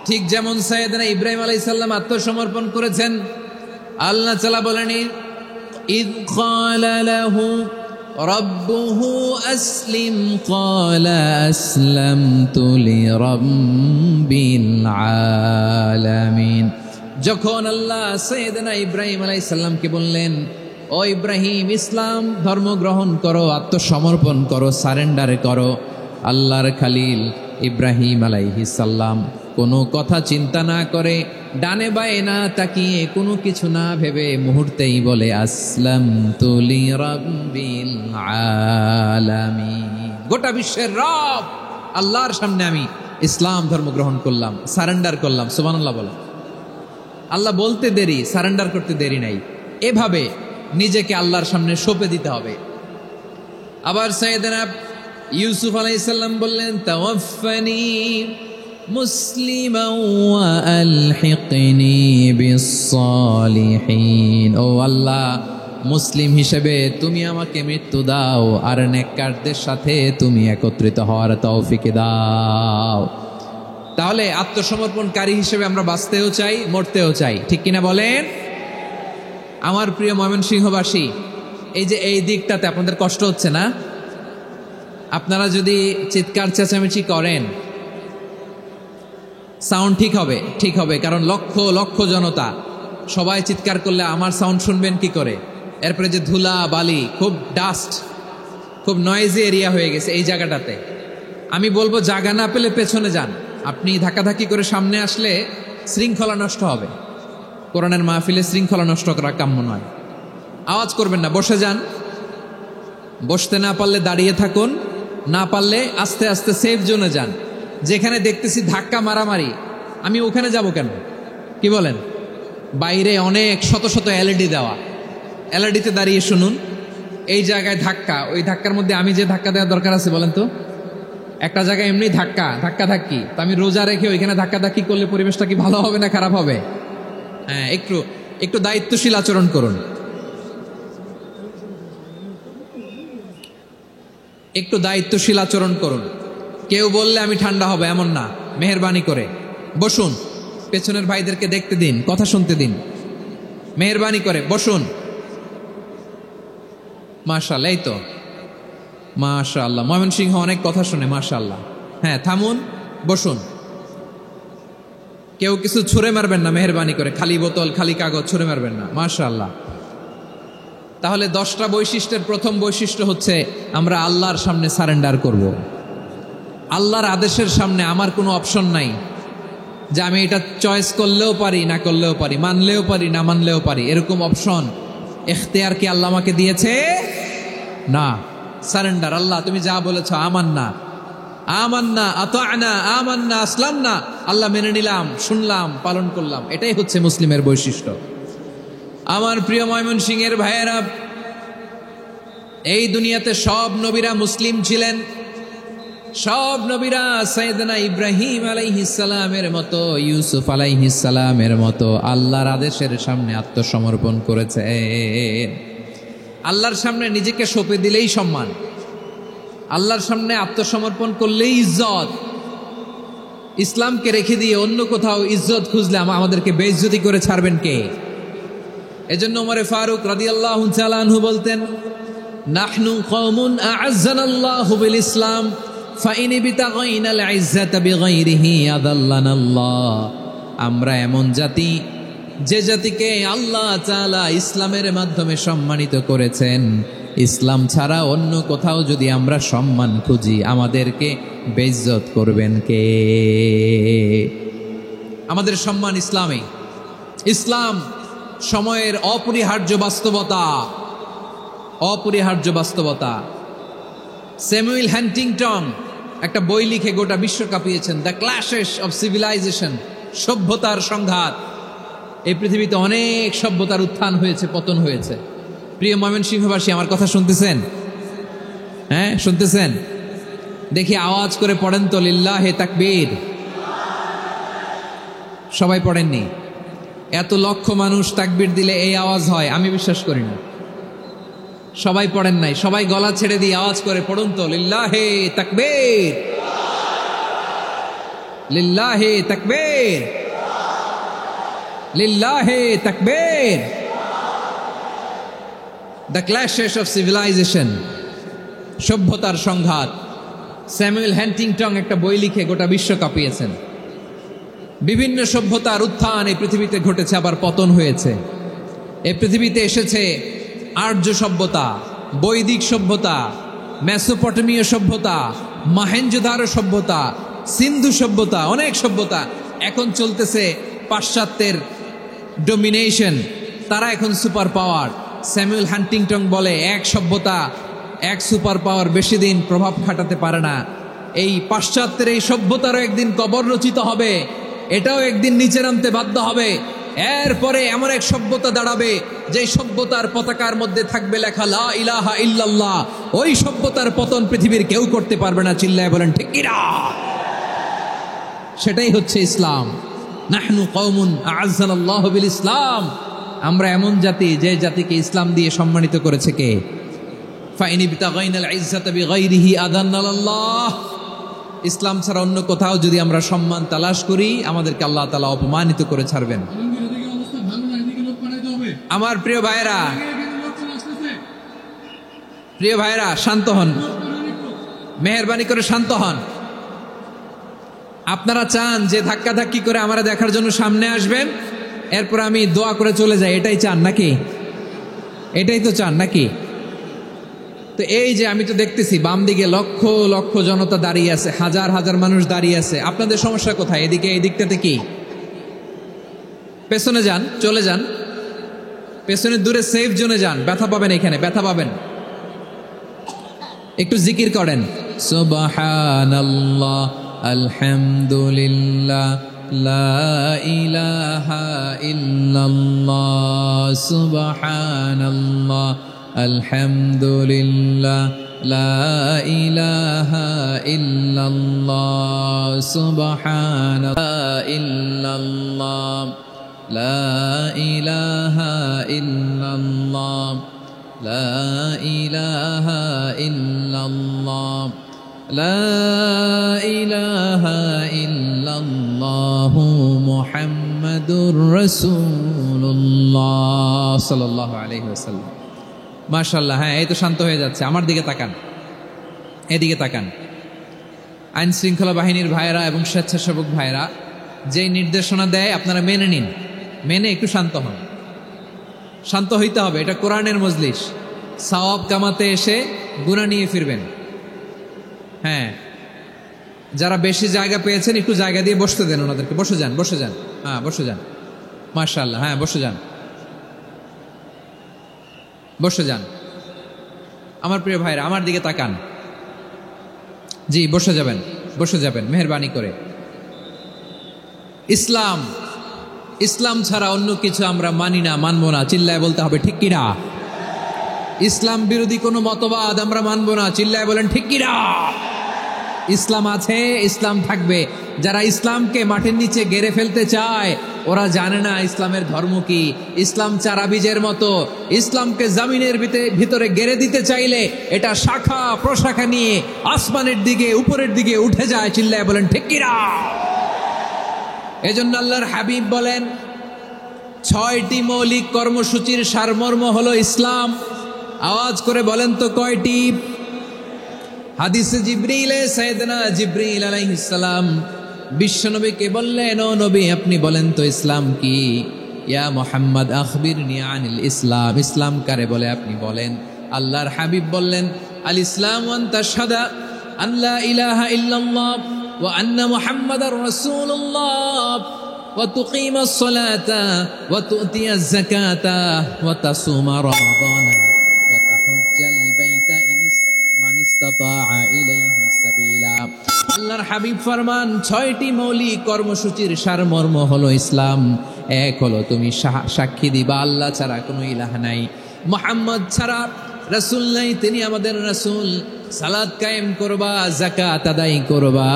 ঠিক যেমন সাইয়েদনা ইব্রাহিম আলাইহিস সালাম আত্মসমর্পণ করেছেন। আল্লাহ তাআলা বলেন إذ قال له ربه أسلم قال أسلمت لرب العالمين। যখন আল্লাহ সাইয়েদনা ইব্রাহিম আলাইহিস সালামকে বললেন ও ইব্রাহিম ইসলাম ধর্ম গ্রহণ করো, আত্মসমর্পণ করো, সারেন্ডার করো, আল্লাহর খালিল ইব্রাহিম আলাইহিস সালাম কোনো কথা চিন্তা না করে, ডানে বায়ে না তাকিয়ে, কোনো কিছু না ভেবে মুহূর্তেই বলে আসলামতু লিরাব্বিল আলামিন। গোটা বিশ্বের রব আল্লাহর সামনে আমি ইসলাম ধর্ম গ্রহণ করলাম, সারেন্ডার করলাম। সুবহানাল্লাহ বলে। আল্লাহ বলতে দেরি, সারেন্ডার করতে দেরি নাই। এভাবে নিজেকে আল্লাহর সামনে সঁপে দিতে হবে। আবার সাইয়েদনা ইউসুফ আলাইহিস সালাম বললেন তাওয়াফফানি মুসলিমান ওয়া আলহিকনি বিস-সালিহিন। ও আল্লাহ, মুসলিম হিসেবে তুমি আমাকে মৃত্যু দাও, আর নেককারদের সাথে তুমি একত্রিত হওয়ার তৌফিক দাও। তাহলে আত্মসমর্পণকারী হিসেবে আমরা বাঁচতেও চাই, মরতেও চাই। ঠিক কিনা বলেন? আমার প্রিয় ময়মনসিংহবাসী, এই যে এই দিকটাতে আপনাদের কষ্ট হচ্ছে না? আপনারা যদি চিৎকার চেঁচামেচি করেন, সাউন্ড ঠিক হবে, ঠিক হবে, কারণ লক্ষ লক্ষ জনতা সবাই চিৎকার করলে আমার সাউন্ড শুনবেন কি করে? এরপরে যে ধুলা বালি, খুব ডাস্ট, খুব নয়েজি এরিয়া হয়ে গেছে এই জায়গাটাতে। আমি বলবো জায়গা না পেলে পেছনে যান। আপনি ধাক্কাধাক্কি করে সামনে আসলে শৃঙ্খলা নষ্ট হবে। কোরআনের মাহফিলে শৃঙ্খলা নষ্ট করা কাম্য নয়। আওয়াজ করবেন না, বসে যান। বসতে না পারলে দাঁড়িয়ে থাকুন, না পারলে আস্তে আস্তে সেফ জোনে যান। যেখানে দেখতেছি ধাক্কা মারামারি, আমি ওখানে যাব কেন? কি বলেন? বাইরে অনেক শত শত এলইডি দেওয়া, এলইডিতে দাঁড়িয়ে শুনুন। এই জায়গায় ধাক্কা, ওই ধাক্কার মধ্যে আমি যে ধাক্কা দেওয়ার দরকার আছে বলেন তো? একটা জায়গায় এমনি ধাক্কা ধাক্কি, তো আমি রোজা রেখে ওইখানে ধাক্কি করলে পরিবেশটা কি ভালো হবে না খারাপ হবে? হ্যাঁ, একটু দায়িত্বশীল আচরণ করুন, একটু দায়িত্বশীল আচরণ করুন। কেউ বললে আমি ঠান্ডা হবে এমন না, মেহেরবানি করে বসুন। পেছনের ভাইদেরকে দেখতে দিন, কথা শুনতে দিন, মেহেরবানি করে বসুন। মাশাআল্লাহ, এই তো মাশাআল্লাহ, ময়মনসিংহ অনেক কথা শুনে, মাশাআল্লাহ। হ্যাঁ, থামুন, বসুন। কেউ কিছু ছুঁড়ে মারবেন না, মেহেরবানি করে। খালি বোতল, খালি কাগজ ছুঁড়ে মারবেন না, মাশাআল্লাহ। তাহলে 10টা বৈশিষ্ট্যের প্রথম বৈশিষ্ট্য হচ্ছে আমরা আল্লাহর সামনে সারেন্ডার করব। আল্লাহর আদেশের সামনে আমার কোনো অপশন নাই যে আমি এটা চয়েস করলেও পারি না করলেও পারি, মানলেও পারি না মানলেও পারি, এরকম অপশন এখতিয়ার কি আল্লাহ আমাকে দিয়েছে? না। সারেন্ডার। আল্লাহ তুমি যা বলেছ, আমান্না আমান্না আতা'না আমান্না আসলামনা, আল্লাহ মেনে নিলাম, শুনলাম, পালন করলাম। এটাই হচ্ছে মুসলিমের বৈশিষ্ট্য। আমার প্রিয় ময়মনসিংহের ভাইয়েরা, এই দুনিয়াতে সব নবীরা মুসলিম ছিলেন। সব নবীরা সাইয়েদনা ইব্রাহিম আলাইহিস সালামের মতো, ইউসুফ আলাইহিস সালামের মতো আল্লাহর আদেশের সামনে আত্মসমর্পণ করেছেন। আল্লাহর সামনে নিজেকে সঁপে দিলেই সম্মান, আল্লাহর সামনে আত্মসমর্পণ করলেই ইজ্জত। ইসলামকে রেখে দিয়ে অন্য কোথাও ইজ্জত খুঁজলে আমাদেরকে বেইজ্জতি করে ছাড়বেন কে? এজন্য ওমর ফারুক রাদিয়াল্লাহু তাআলা আনহু বলতেন, নাহনু কওমুন আ'আজ্জানাল্লাহু বিল ইসলাম ফাইন বিতাগাইনাল ইজ্জাতা বিগাইরিহি আদাল্লানাল্লাহ। আমরা এমন জাতি, যে জাতিকে আল্লাহ তাআলা ইসলামের মাধ্যমে সম্মানিত করেছেন। ইসলাম ছাড়া অন্য কোথাও যদি আমরা সম্মান খুঁজি, আমাদেরকে বেইজ্জত করবেন কে? আমাদের সম্মান ইসলামে। ইসলাম সময়ের অপরিহার্য বাস্তবতা, অপরিহার্য বাস্তবতা। স্যামুয়েল হ্যান্টিংটন একটা বই লিখে গোটা বিশ্ব কাঁপিয়েছেন, দ্য ক্ল্যাশেস অফ সিভিলাইজেশন, সভ্যতার সংঘাত। এই পৃথিবীতে অনেক সভ্যতার উত্থান হয়েছে, পতন হয়েছে। প্রিয় ময়মনসিংহবাসী, আমার কথা শুনতেছেন? হ্যাঁ, শুনতেছেন? দেখি আওয়াজ করে পড়েন তো, লিল্লাহে তাকবীর। সবাই পড়েননি? এত লক্ষ মানুষ তাকবীর দিলে এই আওয়াজ হয়? আমি বিশ্বাস করি না। সবাই পড়েন নাই, সবাই গলা ছেড়ে দিয়ে আওয়াজ করে পড়ুন তো, লিল্লাহে তাকবীর, লিল্লাহে তাকবীর, লিল্লাহে তাকবীর। দ্য ক্ল্যাশেস অফ সিভিলাইজেশন, সভ্যতার সংঘাত। স্যামুয়েল হ্যান্টিংটন একটা বই লিখে গোটা বিশ্ব কাঁপিয়েছেন। বিভিন্ন সভ্যতার উত্থান এই পৃথিবীতে ঘটেছে, আবার পতন হয়েছে। এই পৃথিবীতে এসেছে আর্য সভ্যতা, বৈদিক সভ্যতা, মেসোপটেমীয় সভ্যতা, মহেঞ্জোদারো সভ্যতা, সিন্ধু সভ্যতা, অনেক সভ্যতা। এখন চলতেছে পাশ্চাত্যের ডোমিনেশন, তারা এখন সুপার পাওয়ার। স্যামুয়েল হ্যান্টিংটন বলে, এক সভ্যতা, এক সুপার পাওয়ার বেশি দিন প্রভাব খাটাতে পারে না। এই পাশ্চাত্যের এই সভ্যতারও একদিন কবর রচিত হবে, এটাও একদিন নিচে নামতে বাধ্য হবে। এরপরে এমন এক সভ্যতা দাঁড়াবে, যে সভ্যতার পতাকার মধ্যে থাকবে লেখা লা ইলাহা ইল্লাল্লাহ। ওই সভ্যতার পতন পৃথিবীর কেউ করতে পারবে না। চিল্লায় বলেন ঠিক কিনা? সেটাই হচ্ছে ইসলাম। নাহনু কওমুন আ'আজ্জানাল্লাহু বিল ইসলাম। আমরা এমন জাতি, যে জাতিকে ইসলাম দিয়ে সম্মানিত করেছে কে? ফাইন বিতাগাইনাল ইজ্জাতা বিগাইরিহি আদান্নাল্লাহ। ইসলাম ছাড়া অন্য কোথাও যদি আমরা সম্মান তালাশ করি, আমাদেরকে আল্লাহ তাআলা অপমানিত করে ছাড়বেন। আমার প্রিয় ভাইরা, প্রিয় ভাইরা, শান্ত হন, মেহেরবানি করে শান্ত হন। আপনারা চান যে ধাক্কাধাক্কি করে আমরা দেখার জন্য সামনে আসবেন? এরপর আমি দোয়া করে চলে যাই, এটাই চান নাকি? এটাই তো চান নাকি? তো এই যে আমি তো দেখতেছি বাম দিকে লক্ষ লক্ষ জনতা দাঁড়িয়ে আছে, হাজার হাজার মানুষ দাঁড়িয়ে আছে। আপনাদের সমস্যা কোথায়? এদিকে এই দিকটাতে কি? পেছনে যান, চলে যান, পেছনে দূরে সেফ জোনে যান। ব্যথা পাবেন, এখানে ব্যথা পাবেন। একটু জিকির করেন, সুবহানাল্লাহ, আলহামদুলিল্লাহ, লা ইলাহা ইল্লাল্লাহ, সুবহানাল্লাহ, আলহামদুলিল্লাহ, লা ইলাহা ইল্লাল্লাহ, সুবহানাল্লাহ, ইল্লাল্লাহ, লা ইলাহা ইল্লাল্লাহ, লা ইলাহা ইল্লাল্লাহ, লা ইলাহা ইল্লাল্লাহ, মুহাম্মাদুর রাসূলুল্লাহ সাল্লাল্লাহু আলাইহি ওয়াসাল্লাম। মাশাআল্লাহ। হ্যাঁ, এই তো শান্ত হয়ে যাচ্ছে। আমার দিকে তাকান, এদিকে তাকান। আইন শৃঙ্খলা বাহিনীর ভাইয়েরা এবং স্বেচ্ছাসেবক ভাইয়েরা যেই নির্দেশনা দেয় আপনারা মেনে নিন, মেনে একটু শান্ত হন। শান্ত হইতে হবে, এটা কোরআনের মজলিস। সওয়াব কামাতে এসে গুনাহ নিয়ে ফিরবেন। হ্যাঁ, যারা বেশি জায়গা পেয়েছেন একটু জায়গা দিয়ে বসতে দেন ওনাদেরকে। বসে যান, বসে যান। হ্যাঁ, বসে যান। মাশাআল্লাহ। হ্যাঁ, বসে যান, বসে যান। আমার প্রিয় ভাইরা, আমার দিকে তাকান। জি, বসে যাবেন, বসে যাবেন মেহেরবানি করে। ইসলাম, ইসলাম ছাড়া অন্য কিছু আমরা মানি না, মানবো না। চিল্লায় বলতে হবে ঠিক কিনা? ইসলাম বিরোধী কোনো মতবাদ আমরা মানবো না। চিল্লায় বলেন ঠিক কিনা? ইসলাম আছে, ইসলাম থাকবে। যারা ইসলামকে মাটির নিচে গেড়ে ফেলতে চায় ওরা জানে না ইসলামের ধর্ম কি। ইসলাম চারা বীজের মতো, ইসলামকে জমিনের ভিতরে গেড়ে দিতে চাইলে এটা শাখা প্রশাখা নিয়ে আসমানের দিকে, উপরের দিকে উঠে যায়। চিল্লায় বলেন ঠিক কিনা? এজন্য আল্লাহর হাবিব বলেন 6টি মৌলিক কর্মসূচির সারমর্ম হলো ইসলাম। আওয়াজ করে বলেন তো কয়টি? হাদিসে জিবরিলে সাইয়েদনা জিবরিল আলাইহিস সালাম বিশ্বনবীকে বললেন, ও নবী আপনি বলেন তো ইসলাম কি? ইয়া মুহাম্মদ আখবিরনি আনিল ইসলাম। ইসলাম কারে বলে আপনি বলেন। আল্লাহর হাবিব বললেন, আল ইসলাম আন তাশহাদা আন লা ইলাহা ইল্লাল্লাহ ওয়া আন্না মুহাম্মাদার রাসূলুল্লাহ ওয়া তুকিমাস সালাতা ওয়া তুতিয়াজ যাকাতা ওয়া তাসুমা রমাদানা ওয়া তাহুজ্জাল বাইতা মান ইসতাতাআ ইলাইহি সাবিলা। আল্লাহর হাবিব ফরমান 6টি মৌলিক কর্মসূচির সারমর্ম হলো ইসলাম। এক হলো তুমি সাক্ষী দিবা আল্লাহ ছাড়া কোনো ইলাহ নাই, মুহাম্মদ ছাড়া রাসূল নাই, তিনি আমাদের রাসূল। সালাত কায়েম করবা, যাকাত আদায় করবা,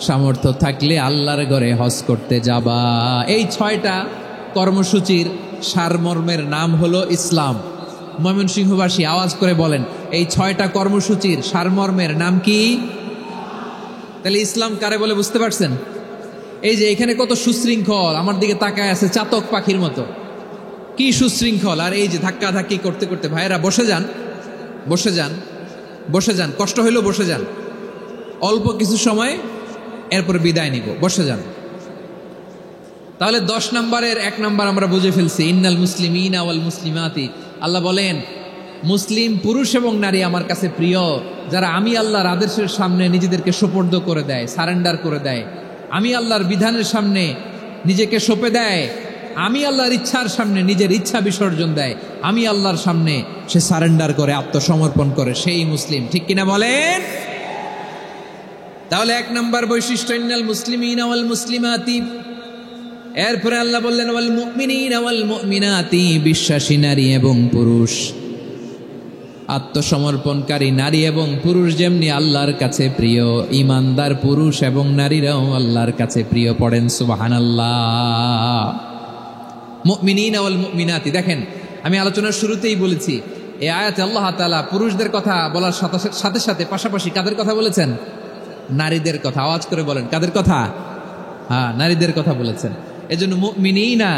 সামর্থ্য থাকলে আল্লাহর ঘরে হজ করতে যাবা। এই 6টা কর্মসূচির সারমর্মের নাম হলো ইসলাম। ময়মনসিংহবাসী আওয়াজ করে বলেন, এই 6টা কর্মসূচির সারমর্মের নাম কি? তাহলে ইসলাম কারে বলে বুঝতে পারছেন? এই যে এখানে কত সুশৃঙ্খল, আমার দিকে তাকায় আছে চাতক পাখির মতো, কি সুশৃঙ্খল। আর এই যে ধাক্কা ধাক্কি করতে করতে, ভাইয়েরা বসে যান, বসে যান, বসে যান। কষ্ট হইলেও বসে যান, অল্প কিছু সময়, এরপর বিদায় নিব। বসে যান। তাহলে 10 নম্বরের 1 নম্বর আমরা বুঝে ফেলছি, ইন্নাল মুসলিমিনা ওয়াল মুসলিমাতি। আল্লাহ বলেন মুসলিম পুরুষ এবং নারী আমার কাছে প্রিয়, যারা আমি আল্লাহর আদেশের সামনে নিজেদেরকে সোপর্দ করে দেয়, সারেন্ডার করে দেয়, আমি আল্লাহর বিধানের সামনে নিজেকে সঁপে দেয়, আমি আল্লাহর ইচ্ছার সামনে নিজের ইচ্ছা বিসর্জন দেয়, আমি আল্লাহর সামনে সে সারেন্ডার করে, আত্মসমর্পণ করে, সেই মুসলিম। ঠিক কিনা বলেন? তাহলে 1 নম্বর বৈশিষ্ট্য ইন্নাল মুসলিমিনা ওয়াল মুসলিমাতি। এরপরে আল্লাহ বললেন ওয়াল মুমিনিনা ওয়াল মুমিনাতি, বিশ্বাসী নারী এবং পুরুষ, আত্মসমর্পণকারী নারী এবং পুরুষ যেমনি আল্লাহর কাছে প্রিয়, ইমানদার পুরুষ এবং নারীরাও আল্লাহর কাছে প্রিয়। পড়েন সুবহানাল্লাহ। মুমিনিনা ওয়াল মুমিনাতি। দেখেন, আমি আলোচনার শুরুতেই বলেছি এই আয়াতে আল্লাহ তাআলা পুরুষদের কথা বলার সাথে সাথে পাশাপাশি কাদের কথা বলেছেন? নারীদের কথা। আওয়াজ করে বলেন কাদের কথা? হ্যাঁ, নারীদের কথা বলেছেন। এজন্য মুমিনিনা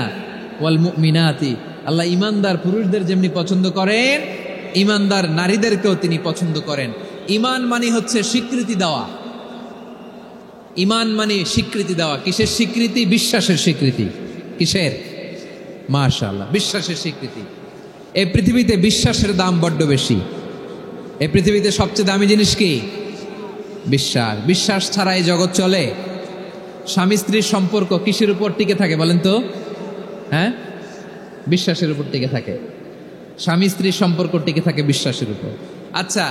ওয়াল মুমিনাতি, আল্লাহ ইমানদার পুরুষদের যেমনি পছন্দ করেন, ইমানদার নারীদেরকেও তিনি পছন্দ করেন। ইমান মানে হচ্ছে স্বীকৃতি দেওয়া। ইমান মানে স্বীকৃতি দেওয়া। কিসের স্বীকৃতি? বিশ্বাসের স্বীকৃতি। কিসের? মাশাআল্লাহ, বিশ্বাসের স্বীকৃতি। এই পৃথিবীতে বিশ্বাসের দাম বড্ড বেশি। এই পৃথিবীতে সবচেয়ে দামি জিনিস কি? বিশ্বাস। বিশ্বাস ছাড়া এই জগৎ চলে? স্বামী স্ত্রীর সম্পর্ক কিসের উপর টিকে থাকে বলেন তো? হ্যাঁ, বিশ্বাসের উপর টিকে থাকে। স্বামী স্ত্রীর সম্পর্ক টিকে থাকে বিশ্বাসের উপর। আচ্ছা,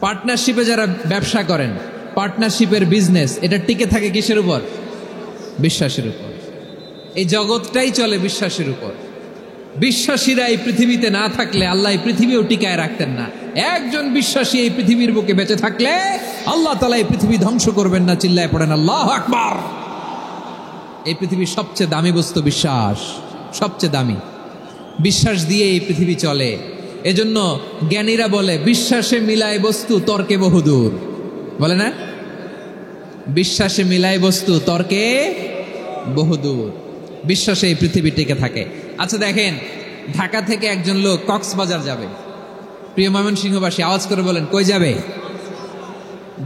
পার্টনারশিপে যারা ব্যবসা করেন, পার্টনারশিপের বিজনেস, এটা টিকে থাকে কিসের উপর? বিশ্বাসের উপর। এই জগৎটাই চলে বিশ্বাসের উপর। বিশ্বাসীরা এই পৃথিবীতে না থাকলে আল্লাহ এই পৃথিবীও টিকায় রাখতেন না। একজন বিশ্বাসী এই পৃথিবীর বুকে বেঁচে থাকলে আল্লাহ তাআলা এই পৃথিবী ধ্বংস করবেন না। চিল্লায় পড়েন আল্লাহু আকবার। এই পৃথিবীর সবচেয়ে দামি বস্তু বিশ্বাস, সবচেয়ে দামি। বিশ্বাস দিয়ে এই পৃথিবী চলে। এজন্য জ্ঞানীরা বলে বিশ্বাসে মিলায় বস্তু, তর্কে বহুদূর। বলে না? বিশ্বাসে মিলায় বস্তু, তর্কে বহুদূর। বিশ্বাসে এই পৃথিবী টিকে থাকে। আচ্ছা দেখেন, ঢাকা থেকে একজন লোক কক্সবাজার যাবে। প্রিয় ময়মনসিংহবাসী, আওয়াজ করে বলেন কই যাবে?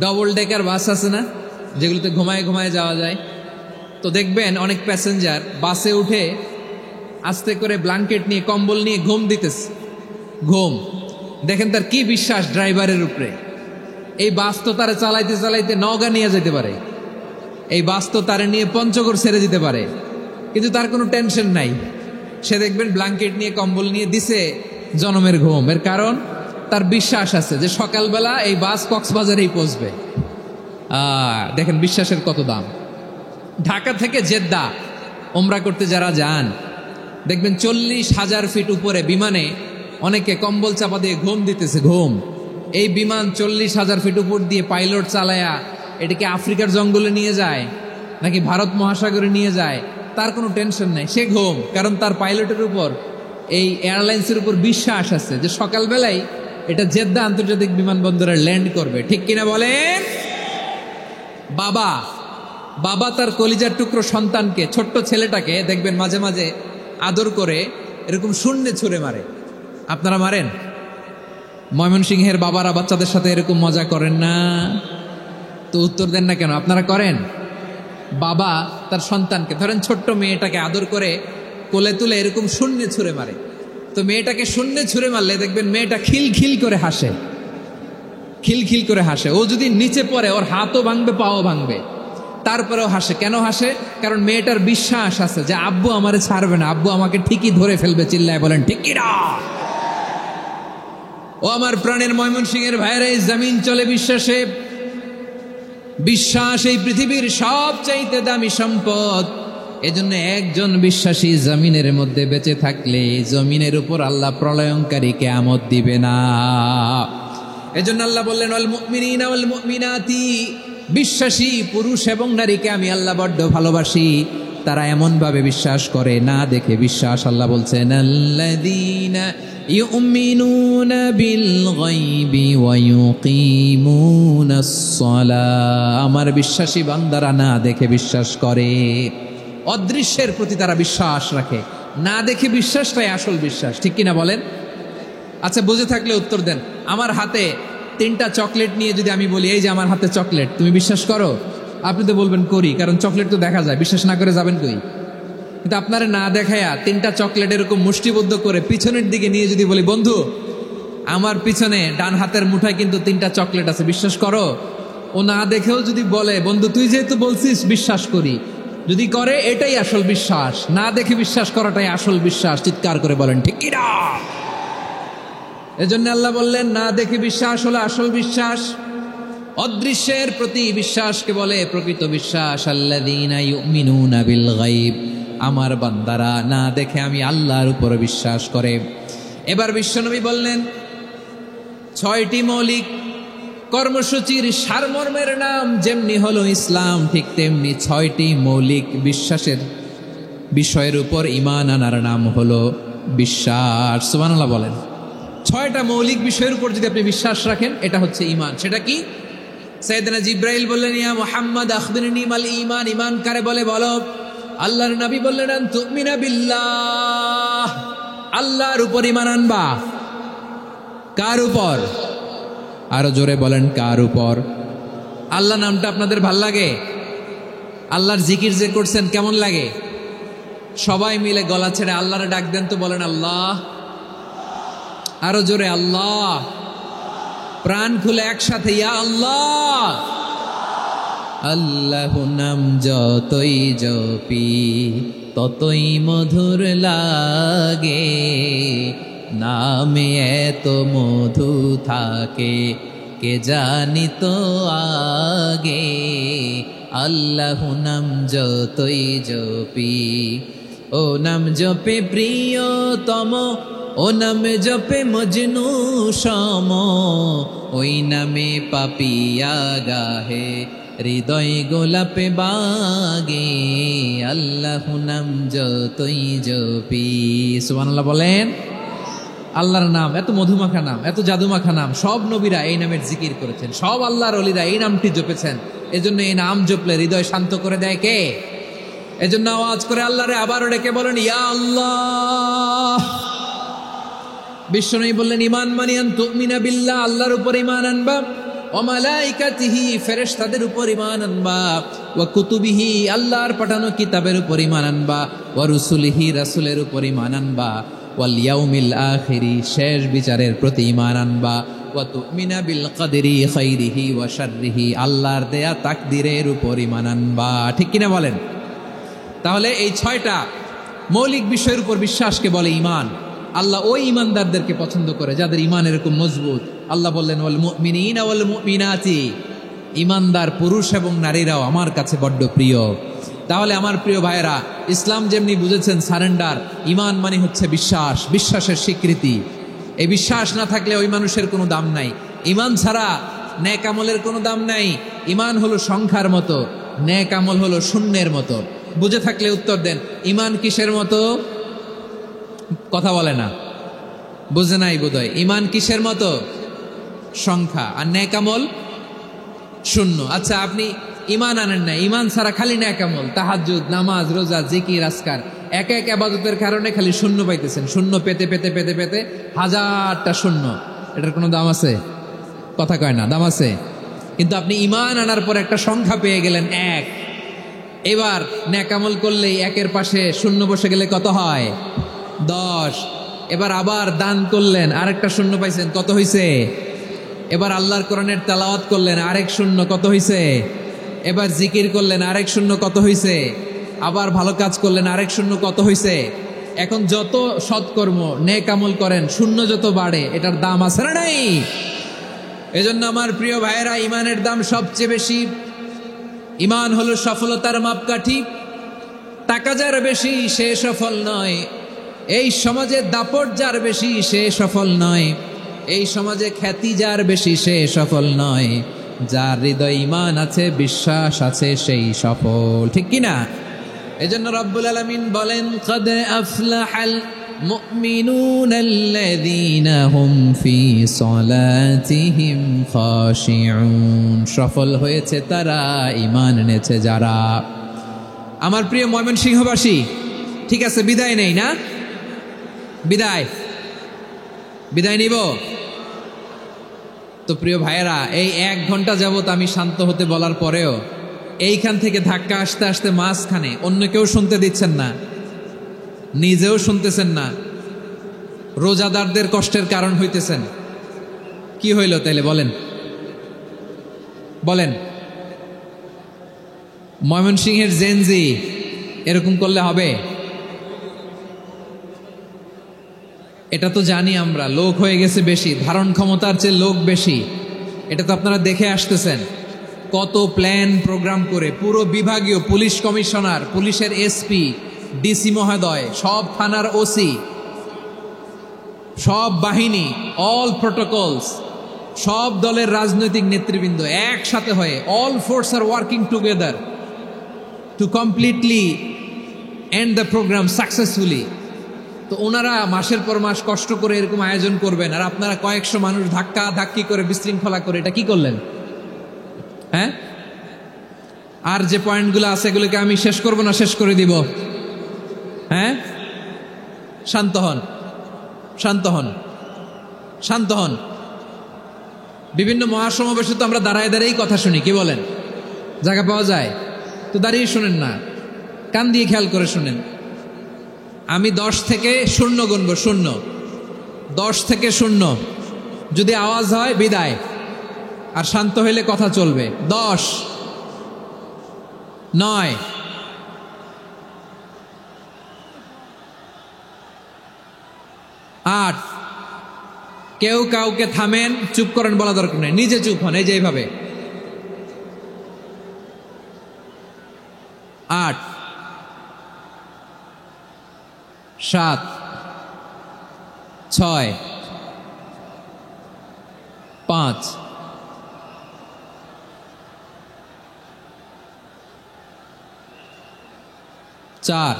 ডবল ডেকার বাস আছে না, যেগুলোতে ঘুমায় ঘুমায় যাওয়া যায়। তো দেখবেন অনেক প্যাসেঞ্জার বাসে উঠে আস্তে করে ব্ল্যাঙ্কেট নিয়ে, কম্বল নিয়ে ঘুম দিতেছে। ঘুম দেখেন তার কি বিশ্বাস ড্রাইভারের উপরে। এই বাস তো তারা চালাইতে চালাইতে নওগাঁ নিয়ে যেতে পারে, এই বাস তো তারা নিয়ে পঞ্চগড় ছেড়ে দিতে পারে, কিন্তু তার কোনো টেনশন নাই। সে দেখবেন ব্ল্যাঙ্কেট নিয়ে, কম্বল নিয়ে দিছে জনমের ঘুম। এর কারণ তার বিশ্বাস আছে যে সকালবেলা এই বাস কক্সবাজারেই পৌঁছবে। দেখেন বিশ্বাসের কত দাম। ঢাকা থেকে জেদ্দা ওমরা করতে যারা যান, দেখবেন 40,000 ফিট উপরে বিমানে অনেকে কম্বল চাপা দিয়ে ঘুম দিতেছে। ঘুম। এই বিমান 40,000 ফিট উপর দিয়ে পাইলট চালায়া এটাকে আফ্রিকার জঙ্গলে নিয়ে যায় নাকি ভারত মহাসাগরে নিয়ে যায়, তার কোনো টেনশন নাই। সে ঘুম, কারণ তার পাইলটের উপর, এই এয়ারলাইন্সের উপর বিশ্বাস আছে যে সকালবেলায় এটা জেদ্দা আন্তর্জাতিক বিমানবন্দরে ল্যান্ড করবে। ঠিক কিনা বলেন? বাবা তার কলিজার টুকরো সন্তানকে, ছোট্ট ছেলেটাকে দেখবেন মাঝে মাঝে আদর করে এরকম শূন্যে ছুঁড়ে মারে। আপনারা মারেন? ময়মনসিংহের বাবারা বাচ্চাদের সাথে এরকম মজা করেন না? তো উত্তর দেন না কেন? আপনারা করেন? বাবা তার সন্তানকে, ধরেন ছোট্ট মেয়েটাকে আদর করে কোলে তুলে এরকম শূন্যে ছুঁড়ে মারে। তো মেয়েটাকে শূন্যে ছুঁড়ে মারলে দেখবেন মেয়েটা খিলখিল করে হাসে, খিলখিল করে হাসে। ও যদি নিচে পড়ে ওর হাতও ভাঙবে, পাও ভাঙবে, তারপরেও হাসে। কেন হাসে? কারণ মেয়েটার বিশ্বাস আছে যে আব্বু আমারে ছাড়বে না, আব্বু আমাকে ঠিকই ধরে ফেলবে। চিল্লায় বলেন ঠিক কি না? ও আমার প্রাণের ময়মনসিংহের ভাইরা, এই জমিন চলে বিশ্বাসে। বিশ্বাস এই পৃথিবীর সবচাইতে দামি সম্পদ। এজন্য একজন বিশ্বাসী জমিনের মধ্যে বেঁচে থাকলে জমিনের উপর আল্লাহ প্রলয়ঙ্কারী কিয়ামত দিবে না। এজন্য আল্লাহ বললেন ওয়াল মুমিনিনা ওয়াল মুমিনাতি, বিশ্বাসী পুরুষ এবং নারীকে আমি আল্লাহ বড্ড ভালোবাসি। তারা এমন ভাবে বিশ্বাস করে না দেখে বিশ্বাস। আল্লাহ বলছেন আল্লাযীনা ইউমিনুনা বিল গায়বি ওয়া ইউকিমুনাস সালাহ, আমার বিশ্বাসী বান্দারা না দেখে বিশ্বাস করে। অদৃশ্যের প্রতি তারা বিশ্বাস রাখে, না দেখে বিশ্বাসটাই আসল বিশ্বাস। ঠিক কিনা বলেন? আচ্ছা, বুঝে থাকলে উত্তর দেন। আমার হাতে 3টা চকলেট নিয়ে যদি আমি বলি এই যে আমার হাতে চকলেট, তুমি বিশ্বাস করো? আপনি তো বলবেন করি, কারণ চকলেট তো দেখা যায়। বিশ্বাস না করে যাবেন কই? কিন্তু আপনারা না দেখায়া 3টা চকলেট এরকম মুষ্টিবদ্ধ করে পিছনের দিকে নিয়ে যদি বলি বন্ধু আমার পিছনে ডান হাতের মুঠায় কিন্তু 3টা চকলেট আছে, বিশ্বাস করো? ও না দেখেও যদি বলে বন্ধু তুই যেহেতু বলছিস বিশ্বাস করি, যদি করে এটাই আসল বিশ্বাস। না দেখে বিশ্বাস করাটাই আসল বিশ্বাস। চিৎকার করে বলেন ঠিক কি না? এজন্য আল্লাহ বললেন না দেখে বিশ্বাস হলো আসল বিশ্বাস। অদৃশ্যের প্রতি বিশ্বাসকে বলে প্রকৃত বিশ্বাস। আল্লাযীনা ইউমিনুনা বিল গায়ব, আমার বান্দারা না দেখে আমি আল্লাহর উপর বিশ্বাস করে। এবার বিশ্বনবী বললেন 6টি মৌলিক কর্মসূচির সারমর্মের নাম যেমনি হলো ইসলাম, ঠিক তেমনি 6টি মৌলিক বিশ্বাসের বিষয়ের উপর ঈমান আনার নাম হলো বিশ্বাস। সুবহানাল্লাহ বলেন। 6টা মৌলিক বিষয়ের উপর যদি আপনি বিশ্বাস রাখেন এটা হচ্ছে ঈমান। সেটা কি? সাইয়েদনা জিব্রাইল বললেন ইয়া মুহাম্মদ আখবিরনি মাল ঈমান, ঈমান কারে বলে বলো। আল্লাহর নবী বললেন আন তুমিনা বিল্লাহ, আল্লাহর উপর ঈমান আনবা। কার উপর? আরো জোরে বলেন কার উপর? আল্লাহ নামটা আপনাদের ভাল লাগে? আল্লাহর জিকির যে করছেন কেমন লাগে? সবাই মিলে গলা ছেড়ে আল্লাহরে ডাক দেন তো, বলেন আল্লাহ। আরো জোরে আল্লাহ। প্রাণ খুলে একসাথে ইয়া আল্লাহ। আল্লাহ নাম যতই জপি ততই মধুর লাগে, নামে এত মধু থাকে কে জানি তো আগে। আল্লাহ নাম যতই জপি, ও নাম জপে প্রিয়তম, ও নাম জপে মজনু সম, ওই নামে পাপিয়া গাহে হৃদয় গোলাপে বাগে। আল্লাহ নাম যতই জপি, সুবহানাল্লাহ বলেন। আল্লাহর নাম এত মধুমাখা নাম, এত জাদুমাখা নাম, সব নবীরা এই নামের জিকির করেছেন, সব আল্লাহর ওলিরা এই নামটি জপেছেন। এজন্য এই নাম জপলে হৃদয় শান্ত করে দেয় কে? এজন্য আওয়াজ করে আল্লাহরে আবারও ডেকে বলেন ইয়া আল্লাহ। বিশ্বনবী বললেন ঈমান মানিয়ান তুমিনা বিল্লাহ, আল্লাহর উপর ঈমান আনবা, ওয়া মালাইকাতিহি ফেরেশতাদের উপর ঈমান আনবা, ওয়া কুতুবিহি আল্লাহর পাঠানো কিতাবের উপর ঈমান আনবা, ওয়া রুসুলিহি রাসূলের উপর ঈমান আনবা, ওয়াল ইয়াউমিল আখিরি শেষ বিচারের প্রতি ঈমান আনবা, ওয়া তুমিনা বিল কদরি খাইরিহি ওয়া শাররিহি আল্লাহর দেয়া তাকদীরের উপর ঈমান আনবা। ঠিক কিনা বলেন? তাহলে এই 6টা মৌলিক বিষয়ের উপর বিশ্বাসকে বলে ঈমান। আল্লাহ ওই ঈমানদারদেরকে পছন্দ করে যাদের ঈমান এরকম মজবুত। আল্লাহ বললেন ওয়াল মুমিনিনা ওয়াল মুমিনাতি, ঈমানদার পুরুষ এবং নারীরাও আমার কাছে বড্ড প্রিয়। তাহলে আমার প্রিয় ভাইয়েরা, ইসলাম যেমনি বুঝেছেন সারেন্ডার, ঈমান মানে হচ্ছে বিশ্বাস, বিশ্বাসের স্বীকৃতি। এই বিশ্বাস না থাকলে ওই মানুষের কোনো দাম নাই। ঈমান ছাড়া নেক আমলের কোনো দাম নাই। ঈমান হলো সংখ্যার মতো, নেক আমল হলো শূন্যের মতো। বুঝে থাকলে উত্তর দেন, ঈমান কিসের মতো? কথা বলে না, বুঝে নাই বোধহয়। ঈমান কিসের মতো? সংখ্যা। আর নেক আমল শূন্য। আচ্ছা, আপনি ঈমান আনেন না, ঈমান ছাড়া খালি নেক আমল, তাহাজ্জুদ, নামাজ, রোজা, জিকির, আজকার, এক এক ইবাদতের কারণে খালি শূন্য পাইতেছেন। শূন্য পেতে পেতে পেতে পেতে হাজারটা শূন্য। এটার কোনো দাম আছে? কথা কয় না, দাম আছে। কিন্তু আপনি ঈমান আনার পর একটা সংখ্যা পেয়ে গেলেন, এক। এবার নেক আমল করলেই একের পাশে শূন্য বসে গেলে কত হয়? 10। এবার আবার দান করলেন, আরেকটা শূন্য পাইছেন, কত হইছে? এবার আল্লাহর কোরআনের তেলাওয়াত করলেন, আরেক শূন্য, কত হইছে? এবার জিকির করলেন, আরেক শূন্য, কত হইছে? আবার ভালো কাজ করলেন, আরেক শূন্য, কত হইছে? এখন যত সৎকর্ম নেক আমল করেন, শূন্য যত বাড়ে, এটার দাম আছে না নাই? এজন্য আমার প্রিয় ভাইয়েরা, ঈমানের দাম সবচেয়ে বেশি। ঈমান হলো সফলতার মাপকাঠি। টাকা যার বেশি সে সফল নয়, এই সমাজে দাপট যার বেশি সে সফল নয়, এই সমাজে খ্যাতি যার বেশি সে সফল নয়, যার হৃদয় ঈমান আছে, বিশ্বাস আছে, সেই সফল। ঠিক কিনা? এজন্য রব্বুল আলামিন বলেন কদ আফলাহাল মুমিনুনাল্লাযীনা হুম ফি সলাতিহিম খাশিউন, সফল হয়েছে তারা, ঈমান এনেছে যারা। আমার প্রিয় ময়মনসিংহবাসী, ঠিক আছে, বিদায় নেই না? বিদায় নিব তো? প্রিয় ভাইয়েরা, এই 1 ঘন্টা যাবত আমি শান্ত হতে বলার পরেও এইখান থেকে ধাক্কা আসতে আসতে মাঝখানে অন্য কেউ শুনতে দিচ্ছেন না, নিজেও শুনতেছেন না, রোজাদারদের কষ্টের কারণ হইতেছেন। কি হইল তাইলে বলেন? ময়মনসিংহের জেনজি এরকম করলে হবে? এটা তো জানি আমরা, লোক হয়ে গেছে বেশি, ধারণ ক্ষমতার চেয়ে লোক বেশি। এটা তো আপনারা দেখে আসতেছেন, কত প্ল্যান প্রোগ্রাম করে পুরো বিভাগীয় পুলিশ কমিশনার, পুলিশের এসপি, ডিসি মহোদয়, সব থানার ওসি, সব বাহিনী, অল প্রোটোকলস, সব দলের রাজনৈতিক নেতৃবৃন্দ একসাথে হয়ে, all force are working together to completely end the programme successfully. তো ওনারা মাসের পর মাস কষ্ট করে এরকম আয়োজন করবেন, আর আপনারা কয়েকশো মানুষ ধাক্কা ধাক্কি করে বিশৃঙ্খলা করে এটা কি করলেন? হ্যাঁ, আর যে পয়েন্টগুলো আছে এগুলোকে আমি শেষ করব না শেষ করে দিব? হ্যাঁ, শান্ত হন, শান্ত হন, শান্ত হন। বিভিন্ন মহাসমাবেশে তো আমরা দাঁড়ায় দাঁড়িয়েই কথা শুনি, কি বলেন? জায়গা পাওয়া যায় তো দাঁড়িয়ে শোনেন না, কান দিয়ে খেয়াল করে শোনেন। আমি 10 থেকে 0 গুনবো, 0, 10 থেকে 0, যদি আওয়াজ হয় বিদায়, আর শান্ত হইলে কথা চলবে। 10, 9, 8, কেউ কাউকে থামেন, চুপ করেন বলা দরকার নেই, নিজে চুপ হন, এই যে এইভাবে। 8, 7, 6, 5, 4,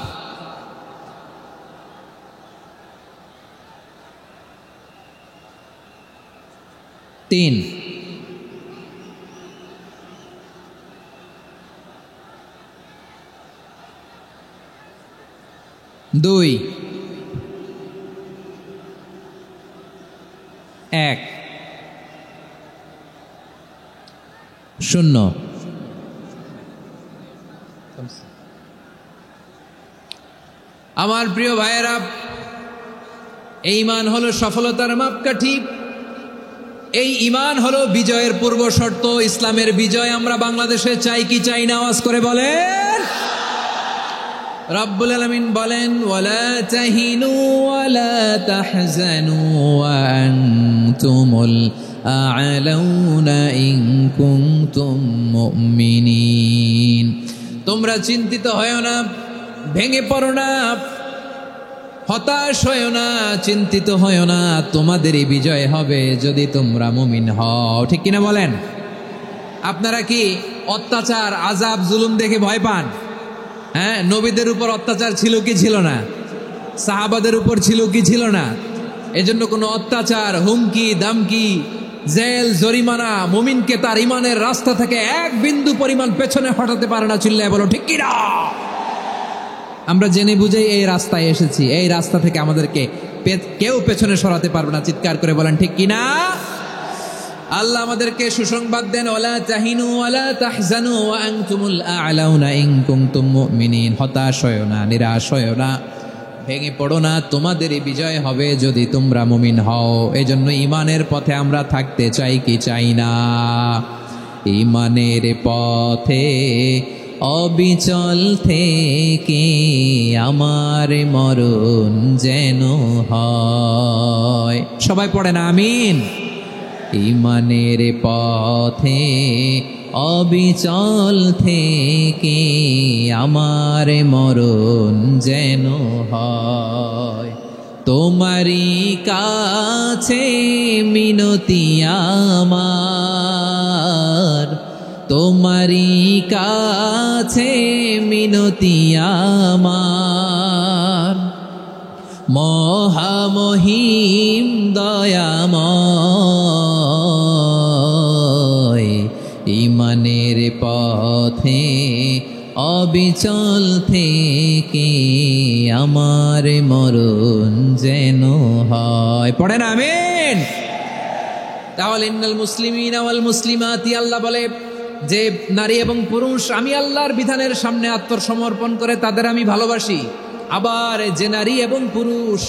3, 2, 1, 0। আমার প্রিয় ভাইয়েরা, এই ঈমান হলো সফলতার মাপকাঠি, এই ঈমান হলো বিজয়ের পূর্ব শর্ত। ইসলামের বিজয় আমরা বাংলাদেশে চাই কি চাই না? আওয়াজ করে বলেন। রব্বুল আলামিন বলেন, ওয়ালা তাহিনু ওয়ালা তাহজানু ওয়া আনতুমুল আ'লাউনা ইন কুনতুম মুমিনিন। তোমরা চিন্তিত হয়ো না, ভেঙে পড়ো না, হতাশ হয়ো না, চিন্তিত হয়ো না, তোমাদেরই বিজয় হবে যদি তোমরা মুমিন হও। ঠিক কিনা বলেন? আপনারা কি অত্যাচার, আযাব, জুলুম দেখে ভয় পান? হ্যাঁ, নবীদের উপর অত্যাচার ছিল কি ছিল না? সাহাবাদের উপর ছিল কি ছিল না? এজন্য কোনো অত্যাচার, হুমকি, দামকি, জেল, জরিমানা মুমিনকে তার ইমানের রাস্তা থেকে এক বিন্দু পরিমাণ পেছনে হটাতে পারে না। চিল্লায় বলো ঠিক কিনা? আমরা জেনে বুঝেই এই রাস্তায় এসেছি, এই রাস্তা থেকে আমাদেরকে কেউ পেছনে সরাতে পারবে না। চিৎকার করে বলেন ঠিক কিনা? আল্লাহ আমাদেরকে সুসংবাদ দেন, ওয়ালা তাহিনু ওয়ালা তাহজানু ওয়া আনতুমুল আ'লাউনা ইন কুনতুম মুমিনিন। হতাশ হয়ো না, নিরাশ হয়ো না, ভেঙে পড়ো না, তোমাদেরই বিজয় হবে যদি তোমরা মুমিন হও। এজন্য ঈমানের পথে আমরা থাকতে চাই কি চাই না? ঈমানের পথে অবিচল থেকে আমার মরণ যেন হয়। সবাই পড়ে না আমিন? ঈমানের পথে অবিচল থেকে আমার মরণ যেন হয়। তোমারই কাছে মিনতি আমার, তোমারই কাছে মিনতি আমার, মহামহিম দয়াময়। ঈমানের পথে অবিচল থেকে আমার মরণ যেন হয়। পড়েন আমিন? তাহলে ইন্নাল মুসলিমিনা ওয়াল মুসলিমাতি, আল্লাহ বলে যে নারী এবং পুরুষ আমি আল্লাহর বিধানের সামনে আত্মসমর্পণ করে তাদের আমি ভালোবাসি। আবার যে নারী এবং পুরুষ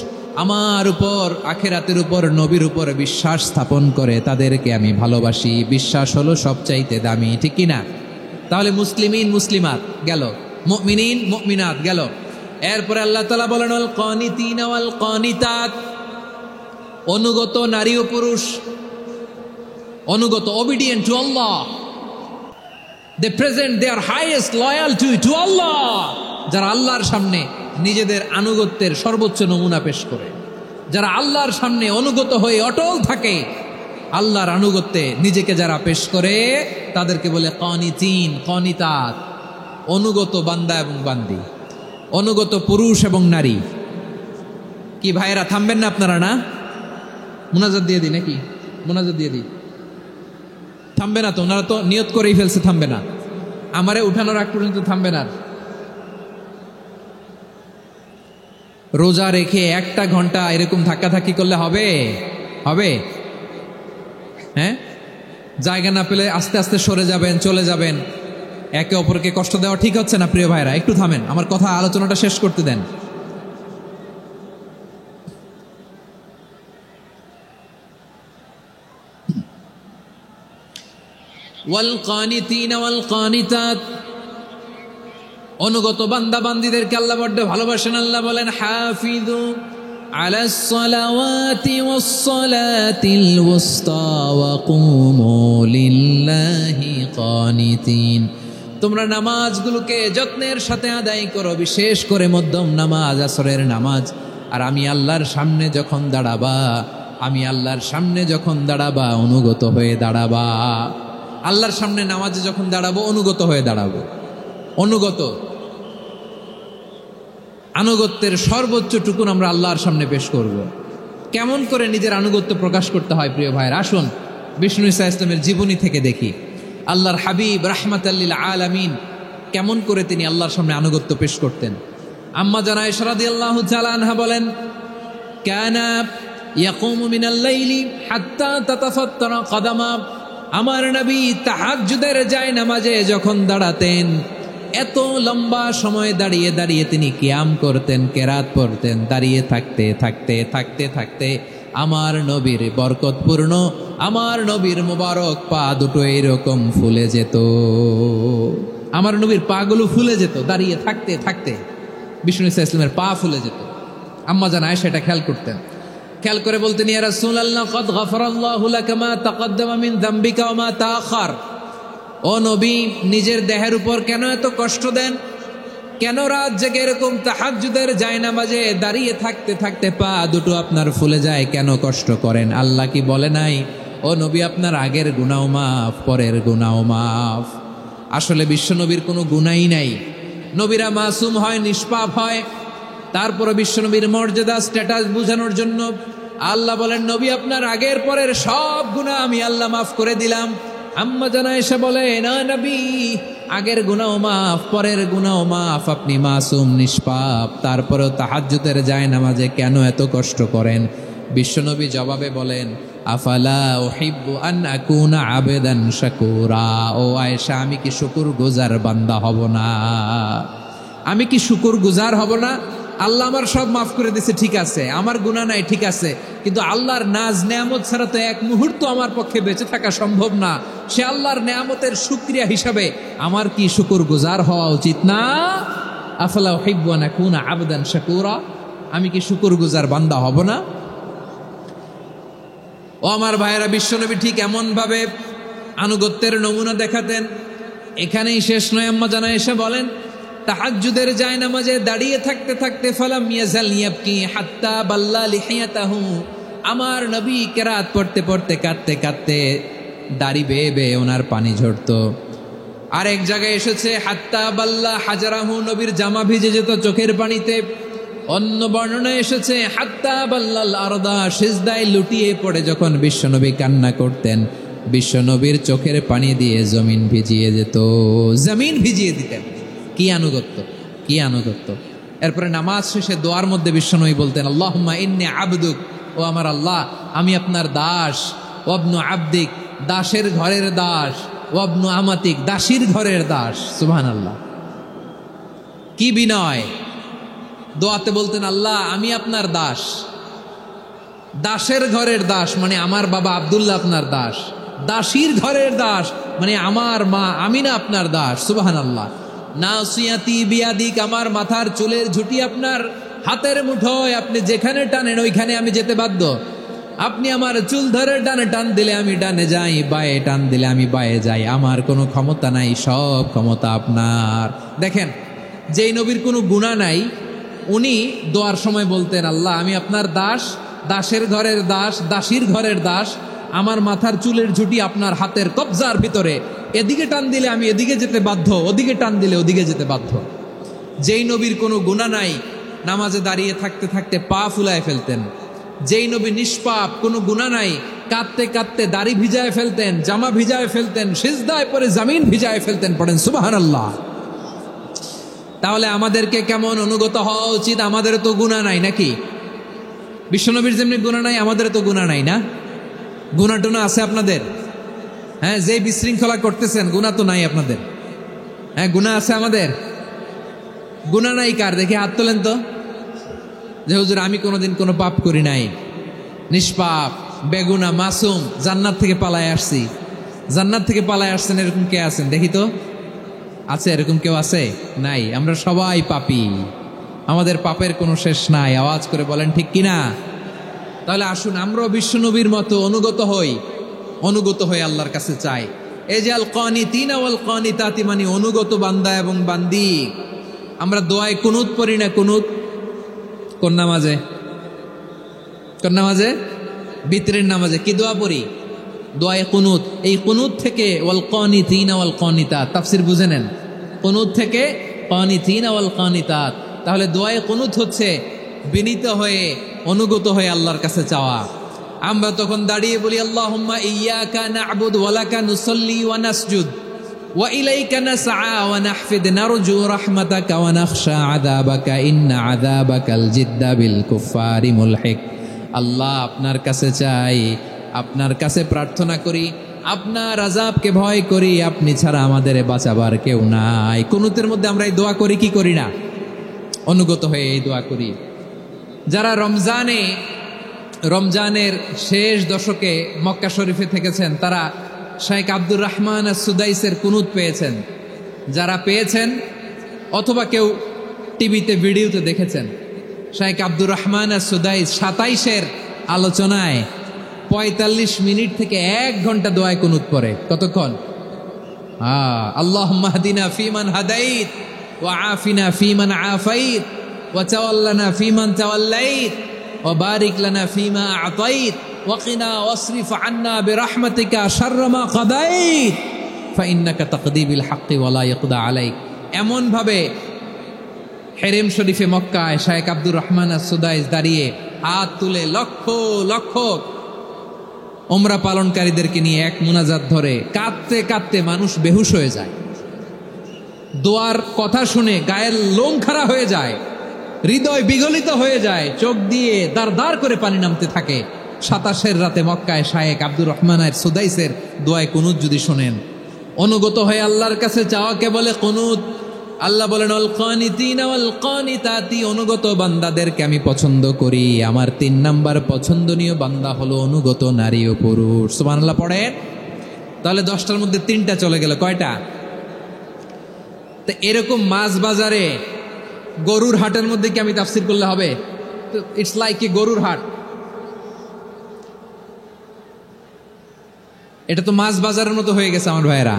আমার উপর, আখিরাতের উপর, নবীর উপর বিশ্বাস স্থাপন করে তাদেরকে আমি ভালোবাসি। বিশ্বাস হলো সবচাইতে দামি। ঠিক কিনা? তাহলে মুসলিমিন মুসলিমাত গেল, মুমিনিন মুমিনাত গেল। এরপরে আল্লাহ তাআলা বলেন, আল কানিতিনা ওয়াল কানিতাত, অনুগত নারী ও পুরুষ, অনুগত, obedient to Allah, they present their highest loyalty to Allah, যারা আল্লাহর সামনে নিজেদের আনুগত্যের সর্বোচ্চ নমুনা পেশ করে, যারা আল্লাহর সামনে অনুগত হয়ে অটল থাকে, আল্লাহর আনুগত্যে নিজেকে যারা পেশ করে তাদেরকে বলে কানিতিন, কানিতাত, অনুগত বান্দা এবং বান্দি, অনুগত পুরুষ এবং নারী। কি ভাইয়েরা থামবেন না আপনারা? না মুনাজাত দিয়ে দিই নাকি? মুনাজাত দিয়ে দিই। থামবে না তো? ওনারা তো নিয়ত করেই ফেলছে থামবে না। আমারে উঠানোর আগ পর্যন্ত থামবে না। রোজা রেখে 1টা ঘন্টা এরকম ধাক্কাধাক্কি করলে হবে? হবে? হ্যাঁ, জায়গা না পেলে আস্তে আস্তে সরে যাবেন, চলে যাবেন। একে অপরকে কষ্ট দেওয়া ঠিক হচ্ছে না প্রিয় ভাইরা। একটু থামেন, আমার কথা, আলোচনাটা শেষ করতে দেন। ওয়াল কানিতিনা ওয়াল কানিতাত, অনুগত বান্দা বান্দীদেরকে আল্লাহ বড্ড ভালোবাসেন। আল্লাহ বলেন হাফিযু আলাস সালাওয়াতি ওয়াস সালাতিল ওয়ুসতা ওয়া কুমু লিল্লাহি কানিতিন, তোমরা নামাজগুলোকে যত্নের সাথে আদায় করো, বিশেষ করে মধ্যম নামাজ, আসরের নামাজ। আর আমি আল্লাহর সামনে যখন দাঁড়াবা, আমি আল্লাহর সামনে যখন দাঁড়াবা অনুগত হয়ে দাঁড়াবা। আল্লাহর সামনে নামাজে যখন দাঁড়াবো অনুগত হয়ে দাঁড়াবো। অনুগত, আনুগত্যের সর্বোচ্চ টুকুন আমরা আল্লাহর সামনে পেশ করব। কেমন করে নিজের আনুগত্য প্রকাশ করতে হয় প্রিয় ভাইয়ের, আসুন বিষ্ণু ঈসা ইসলামের জীবনী থেকে দেখি। আল্লাহর হাবিব রাহমাতাল লিল আলামিন কেমন করে তিনি আল্লাহর সামনে আনুগত্য পেশ করতেন। আম্মা জান আয়েশা রাদিয়াল্লাহু তাআলা আনহা বলেন, কানা ইয়াকুমু মিনাল লাইলি হাত্তা তাতাফাত্তারা কদামা, আমার নবী তাহাজ্জুদের যায় নামাজে যখন দাঁড়াতেন, এত লম্বা সময় দাঁড়িয়ে দাঁড়িয়ে তিনি কিয়াম করতেন, কেরাত পড়তেন। দাঁড়িয়ে থাকতে থাকতে থাকতে থাকতে আমার নবীর বরকতপূর্ণ, আমার নবীর মুবারক পা দুটো এরকম ফুলে যেত। আমার নবীর পাগুলো ফুলে যেত দাঁড়িয়ে থাকতে থাকতে, বিষ্ণু ঈসা ইসলামের পা ফুলে যেত। আম্মা জান আয়েশা এটা খেয়াল করতেন। খেয়াল করে বলতেন, ইয়া রাসূলুল্লাহ কদ গফারাল্লাহু লাকা মা তাকদ্দামা মিন যামবিকা ওয়া মা তাআখার। ও নবী, নিজের দেহের উপর কেন এত কষ্ট দেন? কেন রাত জেগে এরকম তাহাজ্জুদের জায়নামাজে দাঁড়িয়ে থাকতে থাকতে পা দুটো আপনার ফুলে যায়? কেন কষ্ট করেন? আল্লাহ কি বলে নাই, ও নবী আপনার আগের গুনাহ মাফ, পরের গুনাহ মাফ? আসলে বিশ্ব নবীর কোনো গুনাহই নাই। নবীরা মাসুম হয়, নিষ্পাপ হয়। তারপরে বিশ্বনবীর মর্যাদা, স্ট্যাটাস বোঝানোর জন্য আল্লাহ বলেন, নবী আপনার আগের পরের সব গুনাহ আমি আল্লাহ মাফ করে দিলাম। আম্মা জান আয়েশা বলে, না নবী, আগের গুনাহ মাফ, পরের গুনাহ মাফ, আপনি মাসুম, নিষ্পাপ, তারপরেও তাহাজ্জুদের জায়নামাজে কেন এত কষ্ট করেন? বিশ্বনবী জবাবে বলেন, আফালা উহিব্বু আন আকুনা আবেদান শাকুরা। ও আয়েশা, আমি কি শুকরগুজার বান্দা হব না? আমি কি শুকরগুজার হব না? আল্লাহ আমার সব মাফ করে দিয়েছে, ঠিক আছে, আমার গুনাহ নাই, ঠিক আছে, কিন্তু আল্লাহর নাজ নেয়ামত ছাড়া তো এক মুহূর্ত আমার পক্ষে বেঁচে থাকা সম্ভব না। সে আল্লাহর নেয়ামতের শুকরিয়া হিসাবে আমার কি শুকরগুজার হওয়া উচিত না? আফালা উহিব্বু আন আকুনা আবদান শাকুরা, আমি কি শুকরগুজার বান্দা হব না? ও আমার ভাইয়েরা, বিশ্বনবী ঠিক এমন ভাবে আনুগত্যের নমুনা দেখাতেন। এখানেই শেষ নয়। আম্মা জান আয়েশা বলেন, তাহাজ্জুদের জায়নামাজে দাঁড়িয়ে থাকতে থাকতে ফালাম ইয়াজাল ইয়াবকি হাত্তা বাল্লা লিহিয়াতাহু, আমার নবী কেরাত পড়তে পড়তে কাঁদতে কাঁদতে দাড়ি বেয়ে বেয়ে ওনার পানি ঝরতো। আর এক জায়গায় এসেছে হাত্তা বাল্লা হাজারাহু, নবীর জামা ভিজে যেত চোখের পানিতে। অন্য বর্ণনা এসেছে হাত্তা বাল্লাল আরদা, সিজদায় লুটিয়ে পড়ে যখন বিশ্বনবী কান্না করতেন, বিশ্বনবীর চোখের পানি দিয়ে জমিন ভিজিয়ে যেত, জমিন ভিজিয়ে দিতেন। কি আনুগত্য, কি আনুগত্য! এরপরে নামাজ শেষে দোয়ার মধ্যে বিশ্বনবী বলতেন, আল্লাহুম্মা ইন্নী আবদুক, ও আমার আল্লাহ, আমি আপনার দাস। ওয়াবনু আবদিক, দাসের ঘরের দাস। ওয়াবনু আমাতিক, দাসীর ঘরের দাস। সুবহানাল্লাহ, কি বিনয়! দোয়াতে বলতেন, আল্লাহ আমি আপনার দাস। দাসের ঘরের দাস মানে আমার বাবা আব্দুল্লাহ আপনার দাস। দাসীর ঘরের দাস মানে আমার মা আমিনা আপনার দাস। সুবহানাল্লাহ। নাসিয়াতি বিয়াদিক, আমার মাথার চুলের ঝুঁটি আপনার হাতের মুঠোয়, আপনি যেখানে টানেন ওইখানে আমি যেতে বাধ্য। আপনি আমার চুল ধরে ডানে টান দিলে আমি ডানে যাই, বায়ে টান দিলে আমি বায়ে যাই। আমার কোনো ক্ষমতা নাই, সব ক্ষমতা আপনার। দেখেন, যেই নবীর কোনো গুনাহ নাই, উনি দোয়ার সময় বলতেন, আল্লাহ আমি আপনার দাস, দাসের ঘরের দাস, দাসীর ঘরের দাস। আমার মাথার চুলের ঝুঁটি আপনার হাতের কবজার ভিতরে, এদিকে টান দিলে আমি এদিকে যেতে বাধ্য, ওদিকে টান দিলে ওদিকে যেতে বাধ্য। যেই নবীর কোনো গুনাহ নাই, নামাজে দাঁড়িয়ে থাকতে থাকতে পা ফুলায় ফেলতেন। যেই নবী নিষ্পাপ, কোনো গুনাহ নাই, কাঁদতে কাঁদতে দাড়ি ভিজায় ফেলতেন, জামা ভিজায় ফেলতেন, সিজদায় পরে জমিন ভিজায় ফেলতেন। পড়েন সুবহানাল্লাহ। তাহলে আমাদেরকে কেমন অনুগত হওয়া উচিত? আমাদের তো গুনাহ নাই নাকি? বিশ্বনবীর যেমনি গুনাহ নাই, আমাদের তো গুনাহ নাই না? গুনাহ টুনা আছে আপনাদের? হ্যাঁ, যে বিশৃঙ্খলা করতেছেন, গুনাহ তো নাই আপনাদের? হ্যাঁ, গুনাহ আছে আমাদের? গুনাহ নাই কার? দেখে হাত তোলেন তো, যে হুজুর আমি কোনোদিন কোনো পাপ করি নাই, নিষ্পাপ, বেগুনা, মাসুম, জান্নাত থেকে পালায় আসছি। জান্নাত থেকে পালায় আসছেন এরকম কে আছেন দেখি তো? আছে এরকম কেউ? আছে? নাই। আমরা সবাই পাপী, আমাদের পাপের কোনো শেষ নাই। আওয়াজ করে বলেন ঠিক কিনা? তাহলে আসুন আমরাও বিশ্বনবীর মতো অনুগত হয়ে আল্লাহর কাছে চাই। এই যে আল কানিতিনা ওয়াল কানিতাতি, মানে অনুগত বান্দা এবং বান্দি। আমরা দোয়ায় কুনুত পড়ি না? কুনুত কোন নামাজে? কোন নামাজে? বিতরের নামাজে কি দোয়া পড়ি? দোয়ায়ে কুনুত। এই কুনুত থেকে ওয়াল কানিতিনা ওয়াল কানিতাত, তাফসীর বুঝে নেন। কুনুত থেকে কানিতিনা ওয়াল কানিতাত। তাহলে দোয়ায়ে কুনুত হচ্ছে বিনীত হয়ে অনুগত হয়ে আল্লাহর কাছে চাওয়া। আমরা তখন দাঁড়িয়ে বলি আল্লাহুম্মা ইয়্যাকা না'বুদু ওয়া লাকা নুসাল্লি ওয়া নাসজুদ ওয়া ইলাইকা নাসআ ওয়া নাহফিদ নারজু রাহমাতাকা ওয়া নাখশা আযাবাকা ইন্না আযাবাকাল জিদ্দা বিল কুফফারি মুলহিক। আল্লাহ, আপনার কাছে চাই, আপনার কাছে প্রার্থনা করি, আপনার আযাবকে ভয় করি, আপনি ছাড়া আমাদের বাঁচাবার কেউ নাই। কুনুতের মধ্যে আমরা এই দোয়া করি কি করি না? অনুগত হয়ে এই দোয়া করি। যারা রমজানের শেষ দশকে মক্কা শরীফে থেকেছেন তারা শাইখ আব্দুর রহমান আস-সুদাইসের কুনুত পেয়েছেন। যারা পেয়েছেন অথবা কেউ টিভিতে ভিডিওতে দেখেছেন, শাইখ আব্দুর রহমান আস-সুদাইস 27-এর আলোচনায় 45 মিনিট থেকে 1 ঘন্টা দোয়ায় কুনুত পড়ে। কতক্ষণ? আল্লাহুম্মা হদিনা ফিমান হাদাইত ওয়া আফিনা ফিমান আফাইত ওয়া তাওয়াল্লানা ফিমান তাওয়াল্লাইত ওয়া বারিক লানা ফিমা আতাইত ওয়া কিনা ওয়াসরিফ আন্না বিরহমাতিকা শাররা মা কাদাইত ফাইন্নাকা তাকদি বিল হাক্কি ওয়া লা ইয়াকদা আলাইক। এমন ভাবে হেরেম শরীফে মক্কায় শাইখ আব্দুর রহমান আস-সুদাইস দাঁড়িয়ে হাত তুলে লক্ষ লক্ষ উমরা পালনকারীদেরকে নিয়ে এক মুনাজাত ধরে কাঁদতে কাঁদতে মানুষ বেহুশ হয়ে যায়। দোয়ার কথা শুনে গায়ের লোম খাড়া হয়ে যায়, হৃদয় বিগলিত হয়ে যায়, চোখ দিয়ে দাঁড় দাঁড় করে পানি নামতে থাকে। 27-এর রাতে মক্কায় শাইখ আব্দুর রহমান আস-সুদাইসের দোয়ায় কুনুত যদি শোনেন, অনুগত হয়ে আল্লাহর কাছে চাওয়াকে বলে কুনুত। আল্লাহ বলেন আল কানিতিনা ওয়াল কানিতাতি, অনুগত বান্দাদেরকে আমি পছন্দ করি। আমার 3 নাম্বার পছন্দনীয় বান্দা হলো অনুগত নারী ও পুরুষ। সুবহানাল্লাহ পড়েন। তাহলে 10টার মধ্যে 3টা চলে গেল। কয়টা? তো এরকম মাছ বাজারে গরুর হাটের মধ্যে কি আমি তাফসীর করলে হবে? ইটস লাইক এ গরুর হাট। এটা তো মাছ বাজারের মতো হয়ে গেছে আমার ভাইয়েরা।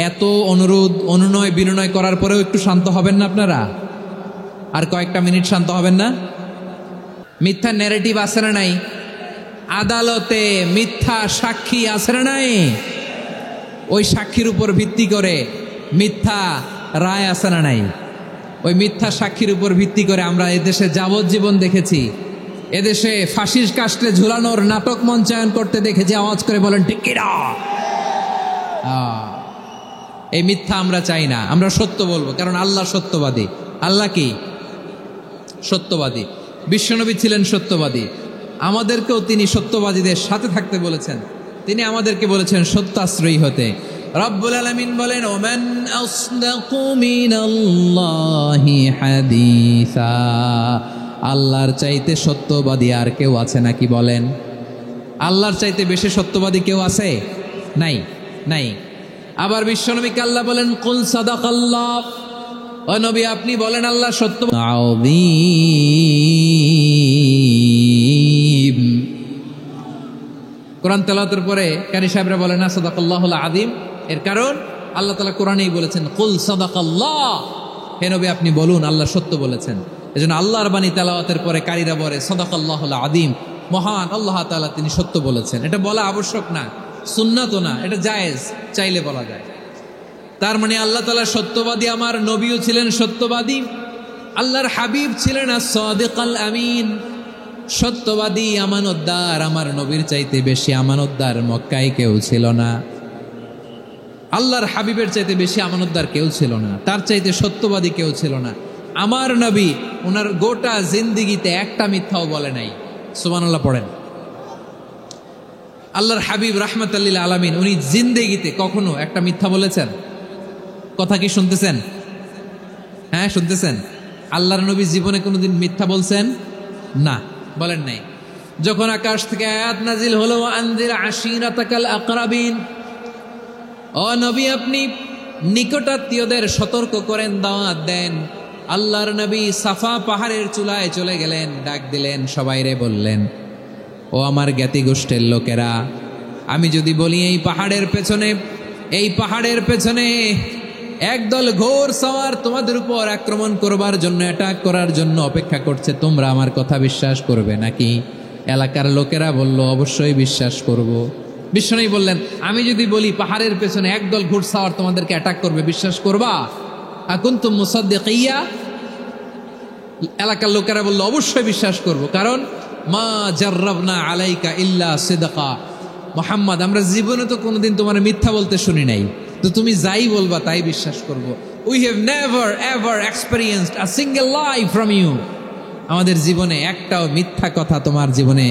এত অনুরোধ অনুনয় বিনয় করার পরেও একটু শান্ত হবেন না আপনারা? আর কয়েকটা মিনিট শান্ত হবেন না? মিথ্যা ন্যারেটিভ আছে না নাই? আদালতে মিথ্যা সাক্ষী আছে না নাই? ওই সাক্ষীর উপর ভিত্তি করে মিথ্যা রায় আছে না নাই? ওই মিথ্যা সাক্ষীর উপর ভিত্তি করে আমরা এদেশে যাবজ্জীবন দেখেছি, এদেশে ফাঁসির কাস্টে ঝুলানোর নাটক মঞ্চায়ন করতে দেখেছি। আওয়াজ করে বলেন ঠিক কিনা? এই মিথ্যা আমরা চাই না, আমরা সত্য বলবো, কারণ আল্লাহ সত্যবাদী। আল্লাহ কি? সত্যবাদী। বিশ্বনবী ছিলেন সত্যবাদী, আমাদেরকেও তিনি সত্যবাদীদের সাথে থাকতে বলেছেন। তিনি আমাদেরকে বলেছেন সত্যাশ্রয়ী হতে। রব্বুল আলামিন বলেন ওমান আসদাকু মিনাল্লাহি হাদিসা, আল্লাহর চাইতে সত্যবাদী আর কেউ আছে নাকি বলেন? আল্লাহর চাইতে বেশি সত্যবাদী কেউ আছে? নাই, নাই। আবার বিশ্বনবীকে আল্লাহ বলেন কুল সাদাকাল্লাহ, ও নবী আপনি বলেন আল্লাহ সত্যবাদী। কোরআন তেলাওয়াতের পরে কারি সাহেবরা বলেন না সাদাকাল্লাহুল আযীম, এর কারণ আল্লাহ তাআলা কোরআনেই বলেছেন কুল সাদাকাল্লাহ, হে নবী আপনি বলুন আল্লাহ সত্য বলেছেন। এজন্য আল্লাহর বাণী তেলাওয়াতের পরে কারীরা বলে সাদাকাল্লাহুল আযীম, মহান আল্লাহ তাআলা তিনি সত্য বলেছেন। এটা বলা আবশ্যক না, সুন্নাতও না, এটা জায়েজ, চাইলে বলা যায়। তার মানে আল্লাহ তাআলা সত্যবাদী, আমার নবীও ছিলেন সত্যবাদী, আল্লাহর হাবিব ছিলেন as-সাদিকাল আমিন, সত্যবাদী আমানতদার। আমার নবীর চাইতে বেশি আমানতদার মক্কায় কেউ ছিল না, আল্লাহর হাবিবের চাইতে বেশি আমানতদার কেউ ছিল না, তার চাইতে সত্যবাদী কেউ ছিল না। আমার নবী ওনার গোটা জিন্দিগিতে একটা মিথ্যাও বলে নাই। সুবহানাল্লাহ পড়েন। আল্লাহর হাবিব রাহমাতাল লিল আলামিন উনি জিন্দেগিতে কখনো একটা মিথ্যা বলেছেন? কথা কি শুনতেছেন? হ্যাঁ শুনতেছেন? আল্লাহর নবী জীবনে কোনোদিন মিথ্যা বলছেন? না, বলেন নাই। যখন আকাশ থেকে আয়াত নাজিল হলো আনজির আশিরাতাকাল আকরাবিন, ও নবী আপনি নিকটাত্মীয়দের সতর্ক করেন, দাওয়াত দেন। আল্লাহর নবী সাফা পাহাড়ের চূড়ায় চলে গেলেন, ডাক দিলেন, সবাইরে বললেন, ও আমার জ্ঞাতি গোষ্ঠীর লোকেরা, আমি যদি বলি এই পাহাড়ের পেছনে একদল ঘোর সওয়ার তোমাদের উপর আক্রমণ করবার জন্য, অ্যাটাক করার জন্য অপেক্ষা করছে, তোমরা আমার কথা বিশ্বাস করবে নাকি? এলাকার লোকেরা বলল, অবশ্যই বিশ্বাস করব। বিশ্বনবী বললেন, আমি যদি বলি পাহাড়ের পেছনে একদল ঘোড়সাওয়ার তোমাদেরকে অ্যাটাক করবে, বিশ্বাস করবা? আকুনতুম মুসাদ্দিকিয়া? এলাকার লোকেরা বলল, অবশ্যই বিশ্বাস করব, কারণ মা জাররাবনা আলাইকা ইল্লা সিদকা। মুহাম্মদ, আমরা জীবনে তো কোনোদিন তোমার মিথ্যা বলতে শুনি নাই, তো তুমি যাই বলবা তাই বিশ্বাস করব। We have never ever experienced a single lie from you. আমাদের জীবনে একটাও মিথ্যা কথা তোমার জীবনে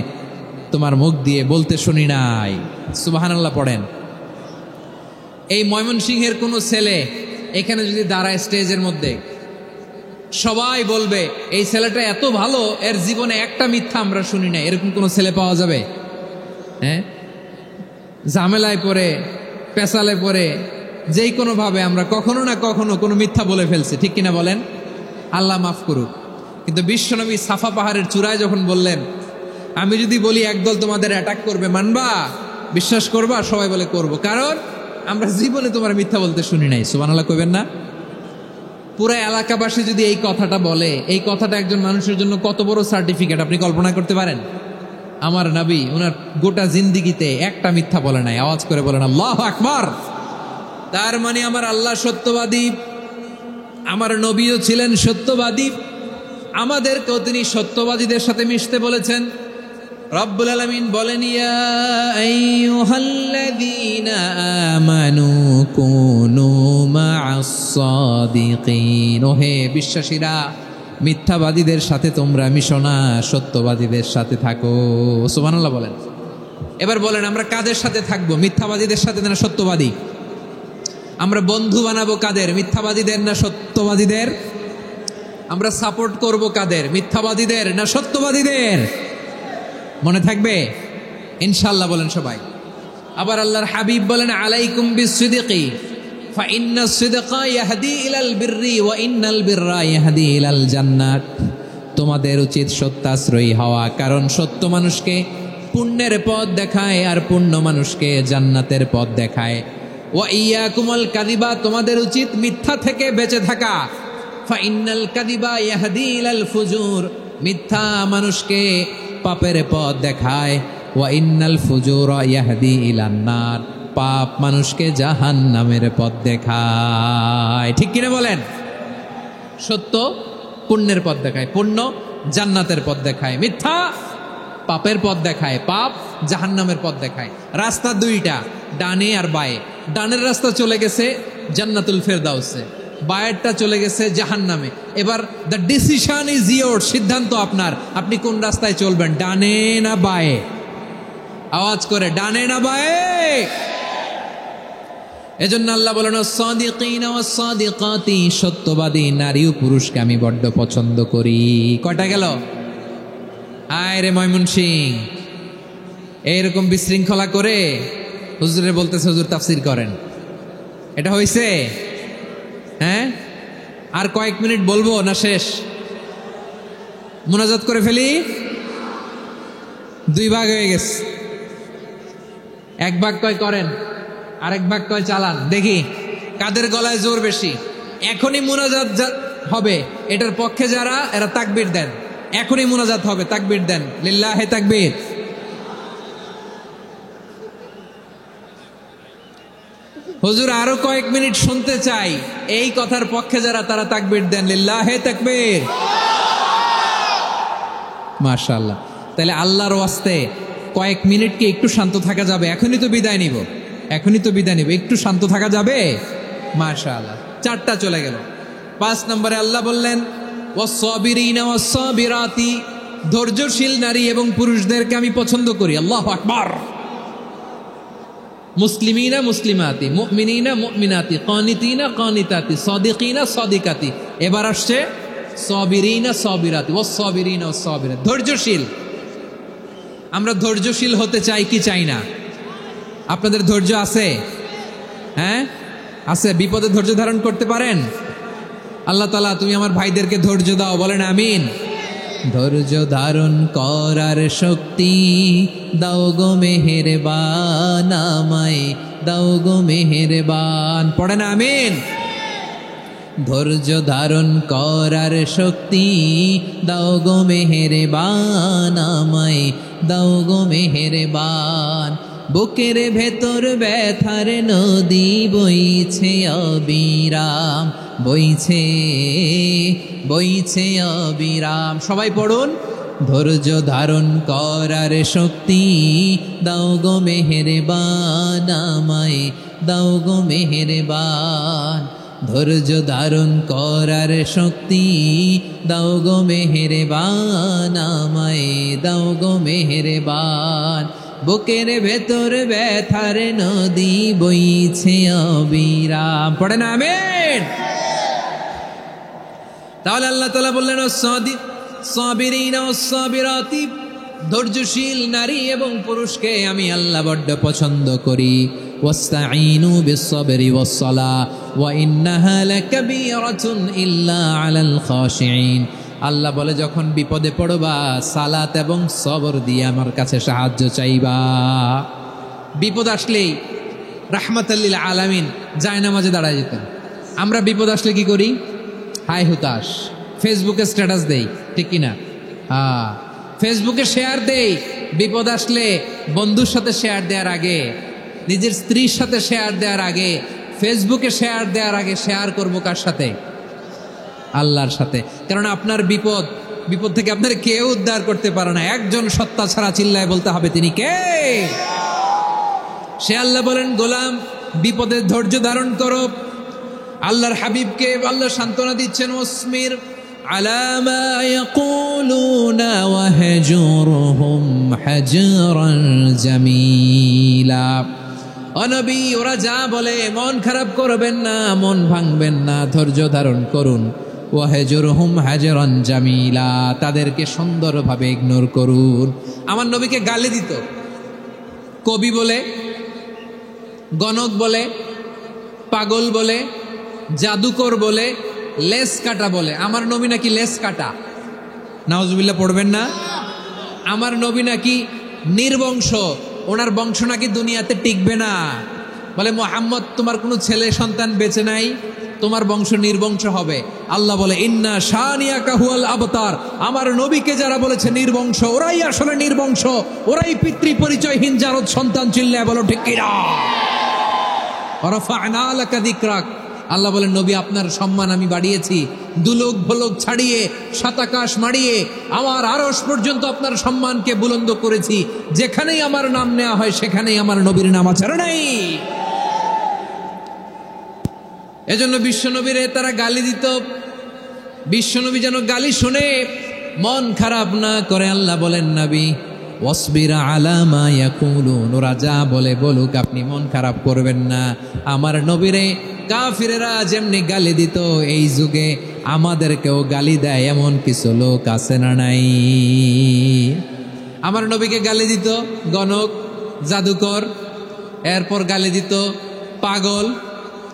তোমার মুখ দিয়ে বলতে শুনি নাই। সুবহানাল্লাহ পড়েন। এই ময়মনসিংহের কোনো ছেলে এখানে যদি দাঁড়ায় স্টেজের মধ্যে, সবাই বলবে এই ছেলেটা এত ভালো, এর জীবনে একটা মিথ্যা আমরা শুনি নাই। এরকম কোনো ছেলে পাওয়া যাবে? হ্যাঁ, ঝামেলায় পড়ে, পেশালে পড়ে, যেই কোনো ভাবে আমরা কখনো না কখনো কোনো মিথ্যা বলে ফেলছি, ঠিক কিনা বলেন? আল্লাহ মাফ করুক। কিন্তু বিশ্বনবী সাফা পাহাড়ের চূড়ায় যখন বললেন, আমি যদি বলি একদল তোমাদের অ্যাটাক করবে, মানবা? বিশ্বাস করবা? সবাই বলে করব, কারণ আমরা জীবনে তোমার মিথ্যা বলতে শুনি নাই। সুবহানাল্লাহ কইবেন না? পুরো এলাকাবাসী যদি এই কথাটা বলে, এই কথাটা একজন মানুষের জন্য কত বড় সার্টিফিকেট আপনি কল্পনা করতে পারেন? আমার নবী ওনার গোটা জিন্দিগিতে একটা মিথ্যা বলে নাই। আওয়াজ করে বলেন আল্লাহু আকবার। তার মানে আমার আল্লাহ সত্যবাদী, আমার নবীও ছিলেন সত্যবাদী, আমাদেরকেও তিনি সত্যবাদীদের সাথে মিশতে বলেছেন। রব্বুল আলামিন বলেন, ইয়া আইয়ুহাল্লাযীনা আমানু কুনু মা'আস সাদিকিন। ওহে বিশ্বাসীরা, মিথ্যাবাদীদের সাথে তোমরা মিশো না, সত্যবাদীদের সাথে থাকো। সুবহানাল্লাহ বলেন। এবার বলেন, আমরা কাদের সাথে থাকবো? মিথ্যাবাদীদের সাথে না সত্যবাদী? আমরা বন্ধু বানাবো কাদের? মিথ্যাবাদীদের না সত্যবাদীদের? আমরা সাপোর্ট করব কাদের? মিথ্যাবাদীদের না সত্যবাদীদের? মনে থাকবে ইনশাআল্লাহ, বলেন সবাই। আবার আল্লাহর হাবিব বলেন, আলাইকুম বিসসিদকি ফাইন্নাস সিদকা ইয়াহদি ইলাল বিররি ওয়া ইন্নাল বিররা ইয়াহদি ইলাল জান্নাত। তোমাদের উচিত সত্যাশ্রয়ী হওয়া, কারণ সত্য মানুষকে পুণ্যের পথ দেখায় আর পুণ্য মানুষকে জান্নাতের পথ দেখায়। ওয়া ইয়াকুমুল কাযিবা, তোমাদের উচিত মিথ্যা থেকে বেঁচে থাকা। ফাইন্নাল কাযিবা ইয়াহদি ইলাল ফুজুর, মিথ্যা মানুষকে পাপের পথ দেখায়। ওয়া ইন্নাল ফুজুরা ইয়াহদি ইলান নার, পাপ মানুষকে জাহান্নামের পথ দেখায়। ঠিক কিনা বলেন? সত্য পুণ্যের পথ দেখায়, পুণ্য জান্নাতের পথ দেখায়, মিথ্যা পাপের পথ দেখায়, পাপ জাহান্নামের পথ দেখায়। রাস্তা দুইটা, ডানে আর বায়ে। ডানের রাস্তা চলে গেছে জান্নাতুল ফেরদাউসে, বায়েরটা চলে গেছে জাহান্নামে। এবার দ্য ডিসিশন ইজ ইয়োর, সিদ্ধান্ত আপনার, আপনি কোন রাস্তায় চলবেন, ডানে না বায়ে? আওয়াজ করে, ডানে না বায়ে? এজন্য আল্লাহ বলেন, সাদিকিনা ওয়াস সাদিকাতি, সত্যবাদী নারী ও পুরুষকে আমি বড্ড পছন্দ করি। কয়টা গেল? আয় রে ময়মনসিংহ, এইরকম বিশৃঙ্খলা করে হুজুরে বলতেছে হুজুর তাফসীর করেন, এটা হইছে? হ্যাঁ, আর কয়েক মিনিট বলবো না শেষ? মুনাজাত করে ফেলি। দুই ভাগ হয়ে গেছে, এক ভাগ কয় করেন, আরেক ভাগ কয় চালান। দেখি কাদের গলায় জোর বেশি। এখনই মুনাজাত হবে, এটার পক্ষে যারা, এরা তাকবীর দেন। এখনই মুনাজাত হবে, তাকবীর দেন, লিল্লাহে তাকবীর। হুজুর আরো কয়েক মিনিট শুনতে চাই, এই কথার পক্ষে যারা, তারা তাকবীর দেন, লিল্লাহে তাকবীর। মাশাআল্লাহ। তাহলে আল্লাহর ওয়াস্তে কয়েক মিনিট কি একটু শান্ত থাকা যাবে? এখনই তো বিদায় নিব, একটু শান্ত থাকা যাবে? মাশাআল্লাহ। 4টা চলে গেল। 5 নম্বরে আল্লাহ বললেন, ওয়াস-সাবিরিনা ওয়াস-সাবিরাতি, ধৈর্যশীল নারী এবং পুরুষদেরকে আমি পছন্দ করি। আল্লাহু আকবার। মুসলিমিনা মুসলিমাতি, মুমিনিনা মুমিনাতি, কানিতিনা কানিতাতি, সাদিকিনা সাদিকাতি। এবার আসছে সাবিরিনা সাবিরাতি, ওয়াস-সাবিরিনা ওয়াস-সাবিরাত, ধৈর্যশীল। আমরা ধৈর্যশীল হতে চাই কি চাই না? আপনাদের ধৈর্য আছে? হ্যাঁ আছে? বিপদে ধৈর্য ধারণ করতে পারেন? আল্লাহ তাআলা তুমি আমার ভাইদেরকে ধৈর্য দাও, বলেন আমিন। ধৈর্য ধারণ করার শক্তি দাও গো মেহেরবান, আমায় দাও গো মেহেরবান, পড়েন আমিন। ধৈর্য ধারণ করার শক্তি দাও গো মেহেরবান, আমায় দাও গো মেহেরবান। বুকের ভেতর ব্যথার নদী বইছে অবিরাম, বইছে বইছে অবিরাম। সবাই পড়ুন, ধৈর্য ধারণ করার শক্তি দাও গো মেহেরবান, আমায় দাও গো মেহেরবান। ধৈর্য ধারণ করার শক্তি দাও গো মেহেরবান, আমায় দাও গো মেহেরবান। বুকের ভেতর ব্যথার নদী বইছে অবিরাম, পড়েন আমিন। তাহলে আল্লাহ তাআলা বললেন সাবিরিনা ওয়াস-সাবিরাতি, ধৈর্যশীল নারী এবং পুরুষকে আমি আল্লাহ বড্ড পছন্দ করি। ওয়াস্তাঈনু বিস-সাবরি ওয়াস-সালাহ ওয়া ইন্নাহা লাকাবীরাতুন ইল্লা আলাল খাশিঈন। আল্লাহ বলে যখন বিপদে পড়বা সালাত এবং সবর দিয়ে আমার কাছে সাহায্য চাইবা। বিপদ আসলেই রাহমাতাল লিল আলামিন জায়নামাজে দাঁড়ায় যেতেন। আমরা বিপদ আসলে কি করি? হাই হুতাশ, ফেসবুকে স্ট্যাটাস দেই, ঠিক কিনা? হ্যাঁ, ফেসবুকে শেয়ার দেই। বিপদ আসলে বন্ধুর সাথে শেয়ার দেওয়ার আগে, নিজের স্ত্রীর সাথে শেয়ার দেওয়ার আগে, ফেসবুকে শেয়ার দেওয়ার আগে শেয়ার করবো কার সাথে? আল্লাহর সাথে। কারণ আপনার বিপদ থেকে আপনার কেউ উদ্ধার করতে পারে না, একজন সত্তা ছাড়া। চিল্লায় বলতে হবে তিনি কে? সে আল্লাহ। বলেন গোলাম বিপদে ধৈর্য ধারণ করো। আল্লাহর হাবিবকে আল্লাহ সান্ত্বনা দিচ্ছেন, ওয়াসমির আলা মা ইয়াকুলুনা ওয়াহজুরহুম হাজরান জামিলা। ও নবী, ওরা যা বলে মন খারাপ করবেন না, মন ভাঙবেন না, ধৈর্য ধারণ করুন। ওয়াহজুরহুম হাজরান জামিলা, তাদেরকে সুন্দরভাবে ইগনোর করুন। আমার নবীকে গালি দিত কবি বলে, গণক বলে, পাগল বলে, জাদুকর বলে, লেস কাটা বলে। আমার নবী নাকি লেস কাটা, নাউজুবিল্লাহ পড়বেন না। আমার নবী নাকি নির্বংশ, ওনার বংশ নাকি দুনিয়াতে টিকবে না। বলে মুহাম্মদ তোমার কোনো ছেলে সন্তান বেঁচে নাই, তোমার বংশ নির্বংশ হবে। আল্লাহ বলে ইন্না শানিয়াকা হুয়াল আবতার। আমার নবীকে যারা বলেছে নির্বংশ, ওরাই আসলে নির্বংশ, ওরাই পিতৃ পরিচয়হীন জারদ সন্তান। চিল্লায় বলো ঠিক কিনা? রাফা'না লাকা যিকরাক। আল্লাহ বলেন নবী আপনার সম্মান আমি বাড়িয়েছি, দুলোক ভোলোক ছাড়িয়ে সাতাকাশ মাড়িয়ে আমার আরশ পর্যন্ত আপনার সম্মানকে বুলন্দ করেছি। যেখানেই আমার নাম নেওয়া হয় সেখানেই আমার নবীর নাম আছে, নাই? এজন্য বিশ্বনবীরে তারা গালি দিত। বিশ্বনবী যেন গালি শুনে মন খারাপ না করে আল্লাহ বলেন নবী ওয়াসবির আলা মা ইয়াকুলুন, ওরা যা বলে বলুক, আপনি মন খারাপ করবেন না। আমার নবীরে কাফিরেরা যেমনি গালি দিত, এই যুগে আমাদেরকেও গালি দেয় এমন কিছু লোক আছে না নাই? আমার নবীকে গালি দিত গণক, জাদুকর, এরপর গালি দিত পাগল,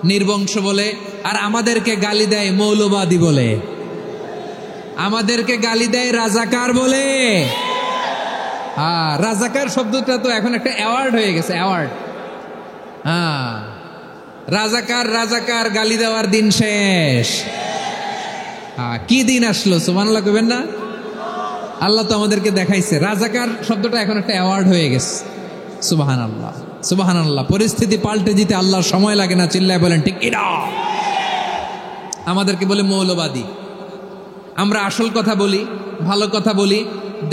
নির্বংশ বলে। আর আমাদেরকে গালি দেয় মৌলবাদী বলে, আমাদেরকে গালি দেয় রাজাকার বলে। হ্যাঁ, রাজাকার শব্দটা তো এখন একটা অ্যাওয়ার্ড হয়ে গেছে, অ্যাওয়ার্ড। হ্যাঁ, রাজাকার রাজাকার গালি দেওয়ার দিন শেষ। হ্যাঁ, কি দিন আসলো সুবহানাল্লাহ কইবেন না? আল্লাহ তো আমাদেরকে দেখাইছে। রাজাকার শব্দটা এখন একটা অ্যাওয়ার্ড হয়ে গেছে। সুবহানাল্লাহ, সুবহানাল্লাহ। পরিস্থিতি পাল্টে দিতে আল্লাহর সময় লাগে না। চিল্লায় বলেন ঠিক কিনা? আমাদেরকে বলে মৌলবাদী। আমরা আসল কথা বলি, ভালো কথা বলি,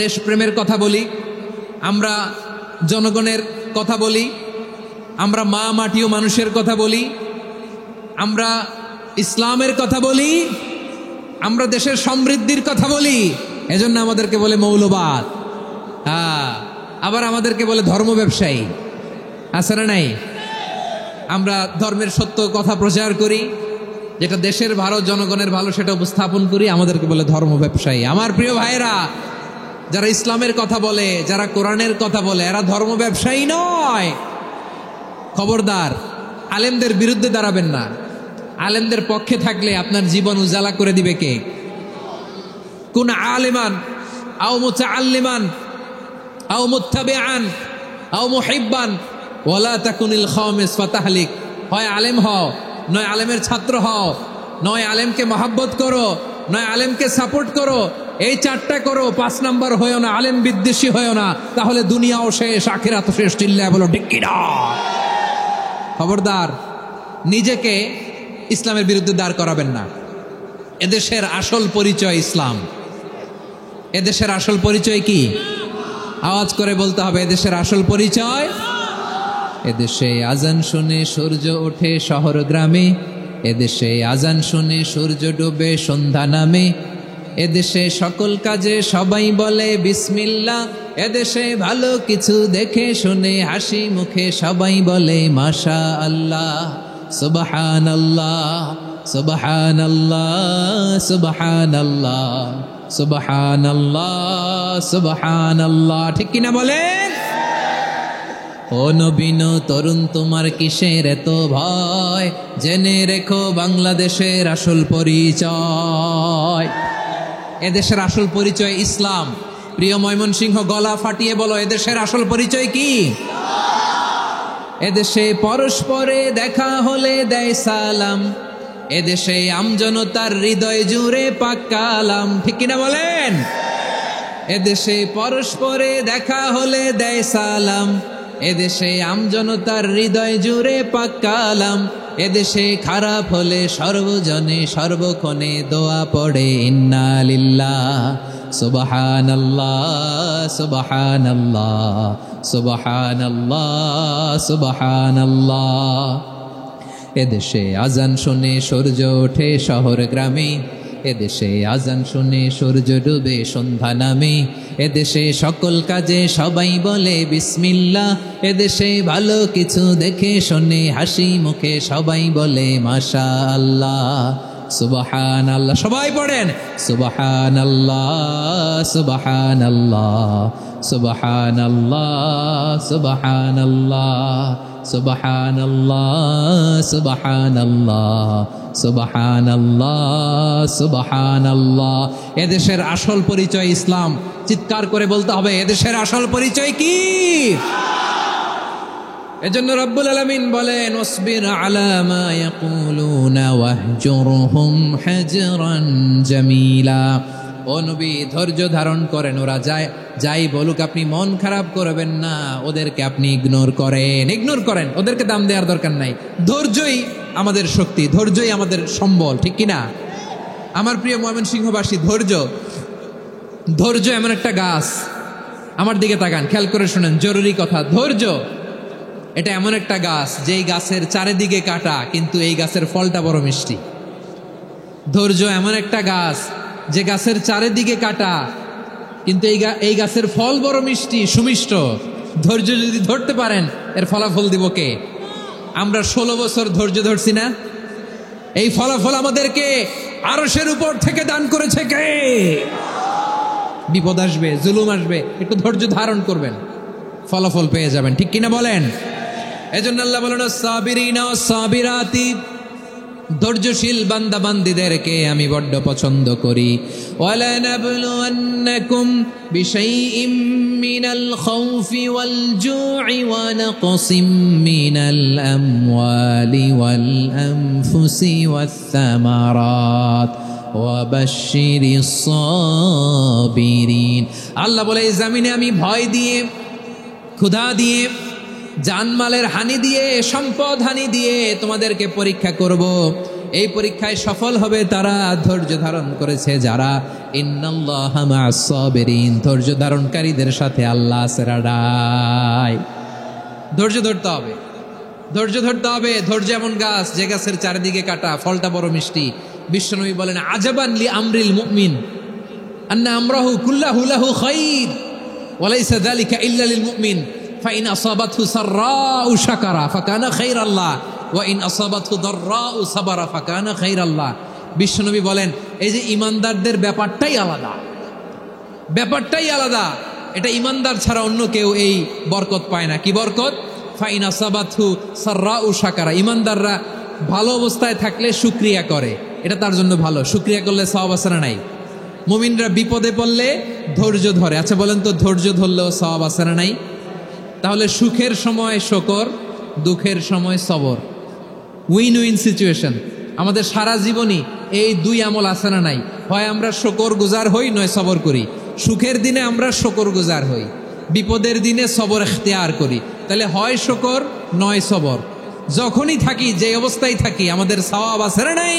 দেশপ্রেমের কথা বলি, আমরা জনগণের কথা বলি, আমরা মা মাটি ও মানুষের কথা বলি, আমরা ইসলামের কথা বলি, আমরা দেশের সমৃদ্ধির কথা বলি। এজন্য আমাদেরকে বলে মৌলবাদ। হ্যাঁ, আবার আমাদেরকে বলে ধর্ম ব্যবসায়ী। আছে না নাই? আমরা ধর্মের সত্য কথা প্রচার করি, যেটা দেশের ভালো, জনগণের ভালো, সেটা উপস্থাপন করি, আমাদেরকে বলে ধর্ম ব্যবসায়ী। আমার প্রিয় ভাইরা, যারা ইসলামের কথা বলে, যারা কোরআনের কথা বলে, এরা ধর্ম ব্যবসায়ী নয়। খবরদার, আলেমদের বিরুদ্ধে দাঁড়াবেন না। আলেমদের পক্ষে থাকলে আপনার জীবন উজালা করে দিবে কে? কুন আলিমান আও মুতাআল্লিমান আও মুত্তাবিআন আও মুহিব্বান ওয়ালা তাকুনিল খামিস ফাতাহলিক। হয় আলেম হও, নয় আলেমের ছাত্র হও, নয় আলেমকে মহাব্বত করো, নয় আলেমকে সাপোর্ট করো। এই চারটা করো, 5 নাম্বার হয়েও না, আলেম বিদ্বেষী হয়েও না, তাহলে দুনিয়াও শেষ, আখিরাতও শেষ। চিল্লায় বলো ঠিক কি না? খবরদার, নিজেকে ইসলামের বিরুদ্ধে দাঁড় করাবেন না। এদেশের আসল পরিচয় ইসলাম। এদেশের আসল পরিচয় কি? আওয়াজ করে বলতে হবে, এদেশের আসল পরিচয়। এদেশে আজান শুনে সূর্য ওঠে শহর গ্রামে, এদেশে আজান শুনে সূর্য ডুবে সন্ধ্যা নামে, এদেশে সকল কাজে সবাই বলে বিসমিল্লাহ, এদেশে ভালো কিছু দেখে শুনে হাসি মুখে সবাই বলে মাশা আল্লাহ, সুবহানাল্লাহ, সুবহানাল্লাহ, সুবহানাল্লাহ, সুবহানাল্লাহ, সুবহানাল্লাহ। ঠিক কিনা বলেন? ও নবীন তরুণ, তোমার কিসের এত ভয়? জেনে রেখো বাংলাদেশের আসল পরিচয়। এদেশের আসল পরিচয় ইসলাম। প্রিয় ময়মনসিংহ, গলা ফাটিয়ে বলো, এদেশের আসল পরিচয় কি? এদেশে পরস্পরে দেখা হলে দেয় সালাম, এদেশে আমজনতার হৃদয় জুড়ে পাক কালাম। ঠিক কিনা বলেন? এদেশে পরস্পরে দেখা হলে দেয় সালাম, এদেশে আমজনতার হৃদয় জুড়ে পাক কালাম, এদেশে খারাপ হলে সর্বজনে সর্বক্ষণে দোয়া পড়ে ইন্না লিল্লাহ, সুবহানাল্লাহ, সুবহানাল্লাহ, সুবহানাল্লাহ, সুবহানাল্লাহ। এদেশে আজান শুনে সূর্য ওঠে শহর গ্রামে, এদেশে আজান শুনে সূর্য ডুবে সন্ধ্যা নামে, এদেশে সকল কাজে সবাই বলে বিসমিল্লাহ, এদেশে ভালো কিছু দেখে শুনে হাসি মুখে সবাই বলে মাশা আল্লাহ, সুবহানাল্লাহ। সবাই পড়েন সুবহানাল্লাহ, সুবহানাল্লাহ, সুবহানাল্লাহ, সুবহানাল্লাহ, সুবহানাল্লাহ, সুবহানাল্লাহ, সুবহানাল্লাহ, সুবহানাল্লাহ। এদেশের আসল পরিচয় ইসলাম। চিৎকার করে বলতে হবে, এদেশের আসল পরিচয় কি? এজন্য রব্বুল আলামিন বলেন, ওয়াসবির আলা মা ইয়াকুলুনা ওয়াহজুরহুম হাজরান জামিলা। ও নবী, ধৈর্য ধারণ করেন, ওরা যাই বলুক আপনি মন খারাপ করবেন না, ওদেরকে আপনি ইগনোর করেন, ওদেরকে দাম দেওয়ার দরকার নাই। ধৈর্যই আমাদের শক্তি, ধৈর্যই আমাদের সম্বল। ঠিক কিনা? আমার প্রিয় ময়মনসিংহবাসী, ধৈর্য এমন একটা গাছ। আমার দিকে তাকান, খেয়াল করে শুনেন, জরুরি কথা। ধৈর্য এটা এমন একটা গাছ, যেই গাছের চারিদিকে কাটা, কিন্তু এই গাছের ফলটা বড় মিষ্টি। ধৈর্য এমন একটা গাছ, যে গাছের চারিদিকে কাটা, কিন্তু এই গাছের ফল বড় মিষ্টি, সুমিষ্ট। ধৈর্য যদি ধরতে পারেন, এর ফলাফল দিব কে? আমরা 16 বছর ধৈর্য ধরছি না? এই ফলাফল আমাদেরকে আরশের উপর থেকে দান করেছে কে? বিপদ আসবে, জুলুম আসবে, একটু ধৈর্য ধারণ করবেন, ফলাফল পেয়ে যাবেন। ঠিক কিনা বলেন? এজন্য আল্লাহ বলেন, সাবিরিনা ওয়াস সাবিরাতি, ধৈর্যশীল বান্দা বান্দীদেরকে আমি বড্ড পছন্দ করি। ওয়ালা নাবলুওয়ান্নাকুম বিশাইইম মিনাল খাউফি ওয়াল জু'i ওয়া নাকসিম মিনাল আমওয়ালি ওয়াল আনফুসি ওয়াস সামারাত ওয়া বাশশিরিস সাবিরিন। আল্লাহ বলে, এই জমিনে আমি ভয় দিয়ে, ক্ষুধা দিয়ে, জানমালের হানি দিয়ে, সম্পদ হানি দিয়ে তোমাদেরকে পরীক্ষা করব। এই পরীক্ষায় সফল হবে তারা, ধৈর্য ধারণ করেছে যারা। ইন্নাল্লাহা মা'আস সাবিরিন, ধৈর্য ধারণকারীদের সাথে আল্লাহ আছে রাডাই। ধৈর্য ধরতে হবে, ধৈর্য ধরতে হবে। ধৈর্য এমন গাছ, যে গাছের চারিদিকে কাটা, ফলটা বড় মিষ্টি। বিশ্বনবী বলেন, আজাবান লি আমরিল মুমিন আন্না আমরাহু কুল্লাহু লাহু খাইর ওয়া লাইসা যালিকা ইল্লা লিল মুমিন ফাইন আসাবাতহু সাররাউ শাকারা ফাকানা খাইরাল্লাহ ওয়া ইন আসাবাতহু দাররাউ সাবারা ফাকানা খাইরাল্লাহ। বিশ্বনবী বলেন, এই যে ইমানদারদের ব্যাপারটাই আলাদা। ব্যাপারটাই আলাদা। এটা ইমানদার ছাড়া অন্য কেউ এই বরকত পায় না। কি বরকত? ফাইনা সাবাথু সাররাউ শাকারা। ইমানদাররা ভালো অবস্থায় থাকলে শুকরিয়া করে, এটা তার জন্য ভালো। শুকরিয়া করলে সওয়াব আছে না নাই? মুমিনরা বিপদে পড়লে ধৈর্য ধরে। আচ্ছা বলেন তো, ধৈর্য ধরলেও সওয়াব আছে না নাই? তাহলে সুখের সময় শুকর, দুঃখের সময় সবর, উইন উইন সিচুয়েশন। আমাদের সারা জীবনই এই দুই আমল আছে না নাই? হয় আমরা শুকর গুজার হই, নয় সবর করি। সুখের দিনে আমরা শুকর গুজার হই, বিপদের দিনে সবর ইখতিয়ার করি। তাহলে হয় শুকর নয় সবর। যখনই থাকি, যে অবস্থায় থাকি, আমাদের সওয়াব আছে না নাই?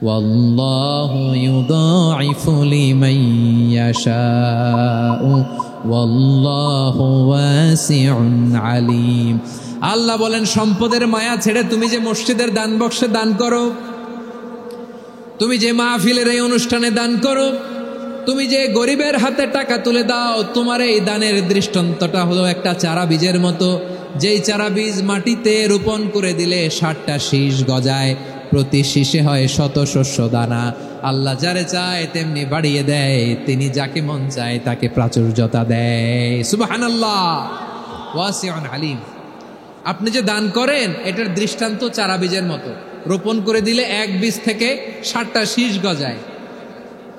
ওয়াল্লাহু ইউদাইফু লিমান ইয়াশাউ ওয়াল্লাহু ওয়াসিউন আলিম। আল্লাহ বলেন, সম্পদের মায়া ছেড়ে তুমি যে মসজিদের দান বক্সে দান করো, তুমি যে মাহফিলের এই অনুষ্ঠানে দান করো, তুমি যে গরিবের হাতে টাকা তুলে দাও, তোমার এই দানের দৃষ্টান্তটা হলো একটা চারা বীজের মতো। যেই চারা বীজ মাটিতে রোপণ করে দিলে 60টা শীষ গজায়, প্রতি শীষে হয় শত শস্য দানা। আল্লাহ যারে চায় তেমনি বাড়িয়ে দেয়, তিনি যাকে মন চায় তাকে প্রাচুর্যতা দেয়। সুবহানাল্লাহ, ওয়াসিউন আলিম। আপনি যে দান করেন, এটার দৃষ্টান্ত চারা বীজের মতো। রোপণ করে দিলে এক বীজ থেকে 60টা শীষ গজায়।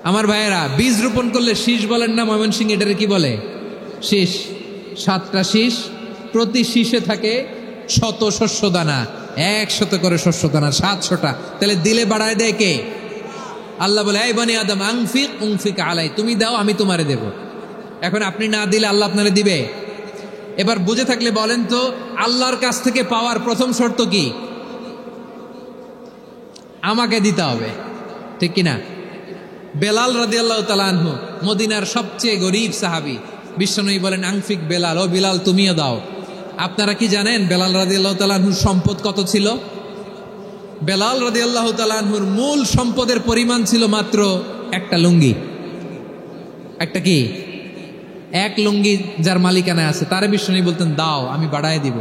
আমার ভাইয়েরা, বীজ রোপণ করলে শীষ বলেন না ময়মনসিংহ, এটারে কি বলে? শীষ। 7টা শীষ, প্রতি শীষে থাকে শত শস্য দানা। 100 করে শস্য দানা, 700টা। তাহলে দিলে বাড়ায় দেয় কে? আল্লাহ বলে, এই বনি আদম আনফিক উনফিক আলাই, তুমি দাও আমি তোমারে দেব। এখন আপনি না দিলে আল্লাহ আপনারে দিবে? এবার বুঝে থাকলে বলেন তো, আল্লাহর কাছ থেকে পাওয়ার প্রথম শর্ত কি? আমাকে দিতে হবে, ঠিক কিনা? বেলাল রাদিয়াল্লাহু তাআলা আনহু, মদিনার সবচেয়ে গরীব সাহাবী। বিশ্বনবী বলেন, আনফিক বেলাল, ও বেলাল তুমিও দাও। আপনারা কি জানেন বেলাল রাদিয়াল্লাহু তাআলা আনহুর সম্পদ কত ছিল? বেলাল রাদিয়াল্লাহু তাআলা আনহুর মূল সম্পদের পরিমাণ ছিল মাত্র একটা লুঙ্গি। একটা কি? এক লুঙ্গি যার মালিকানায় আছে, তারে বিশ্বনবী বলতেন, দাও আমি বাড়ায় দিব,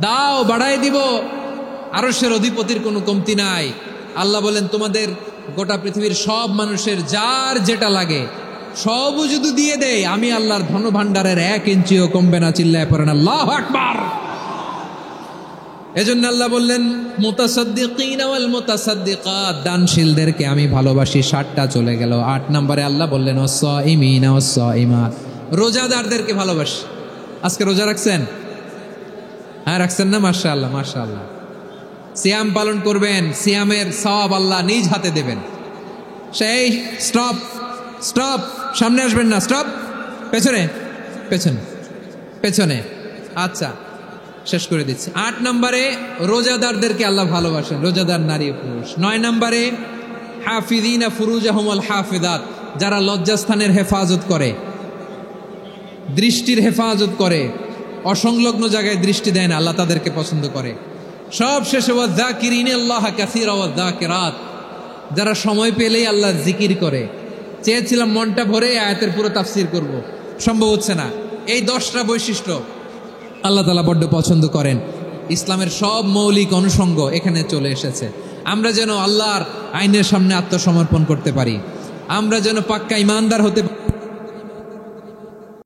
দাও বাড়ায় দিব। আরশের অধিপতির কোনো কমতি নাই। আল্লাহ বলেন, তোমাদের গোটা পৃথিবীর সব মানুষের যার যেটা লাগে সবও যদি দিয়ে দেয়, আমি আল্লাহর ধন ভাণ্ডারের 1 ইঞ্চিও কমবে না। চিল্লায় পড়েন আল্লাহু আকবার। এজন্য আল্লাহ বললেন, মুতাসাদ্দিকিনা ওয়াল মুতাসাদ্দিকাত, দানশীলদেরকে আমি ভালোবাসি। 60টা চলে গেল। 8 নম্বরে আল্লাহ বললেন, ওয়াস-সাইমিনা ওয়াস-সাইমাত, রোজাদারদেরকে ভালোবাসি। আজকে রোজা রাখছেন? হ্যাঁ, রাখছেন না? মাশাআল্লাহ মাশাআল্লাহ। সিয়াম পালন করবেন, সিয়ামের সওয়াব আল্লাহ নিজ হাতে দেবেন। সেই স্টপ স্টপ, সামনে আসবেন না, স্টপ, পেছনে পেছনে পেছনে। আচ্ছা, শেষ করে দিচ্ছি। 8 নম্বরে রোজাদারদেরকে আল্লাহ ভালোবাসেন, রোজাদার নারী ও পুরুষ। 9 নম্বরে হাফিযিনা ফুরুজাহুম ওয়াল হাফিযাত, যারা লজ্জাস্থানের হেফাজত করে, দৃষ্টির হেফাজত করে, অসংলগ্ন জায়গায় দৃষ্টি দেয় না, আল্লাহ তাদেরকে পছন্দ করে। সব শেষে ওয়াযাকিরিনাল্লাহ কাসীরা ওয়াযাকিরাত, যারা সময় পেলেই আল্লাহর জিকির করে। চেয়েছিলাম মনটা ভরে আয়াতের পুরো তাফসীর করব, সম্ভব হচ্ছে না। এই 10টা বৈশিষ্ট্য আল্লাহ তাআলা বড্ড পছন্দ করেন। ইসলামের সব মৌলিক অনুষঙ্গ এখানে চলে এসেছে। আমরা যেন আল্লাহর আইনের সামনে আত্মসমর্পণ করতে পারি, আমরা যেন পাক্কা ইমানদার হতে পারি।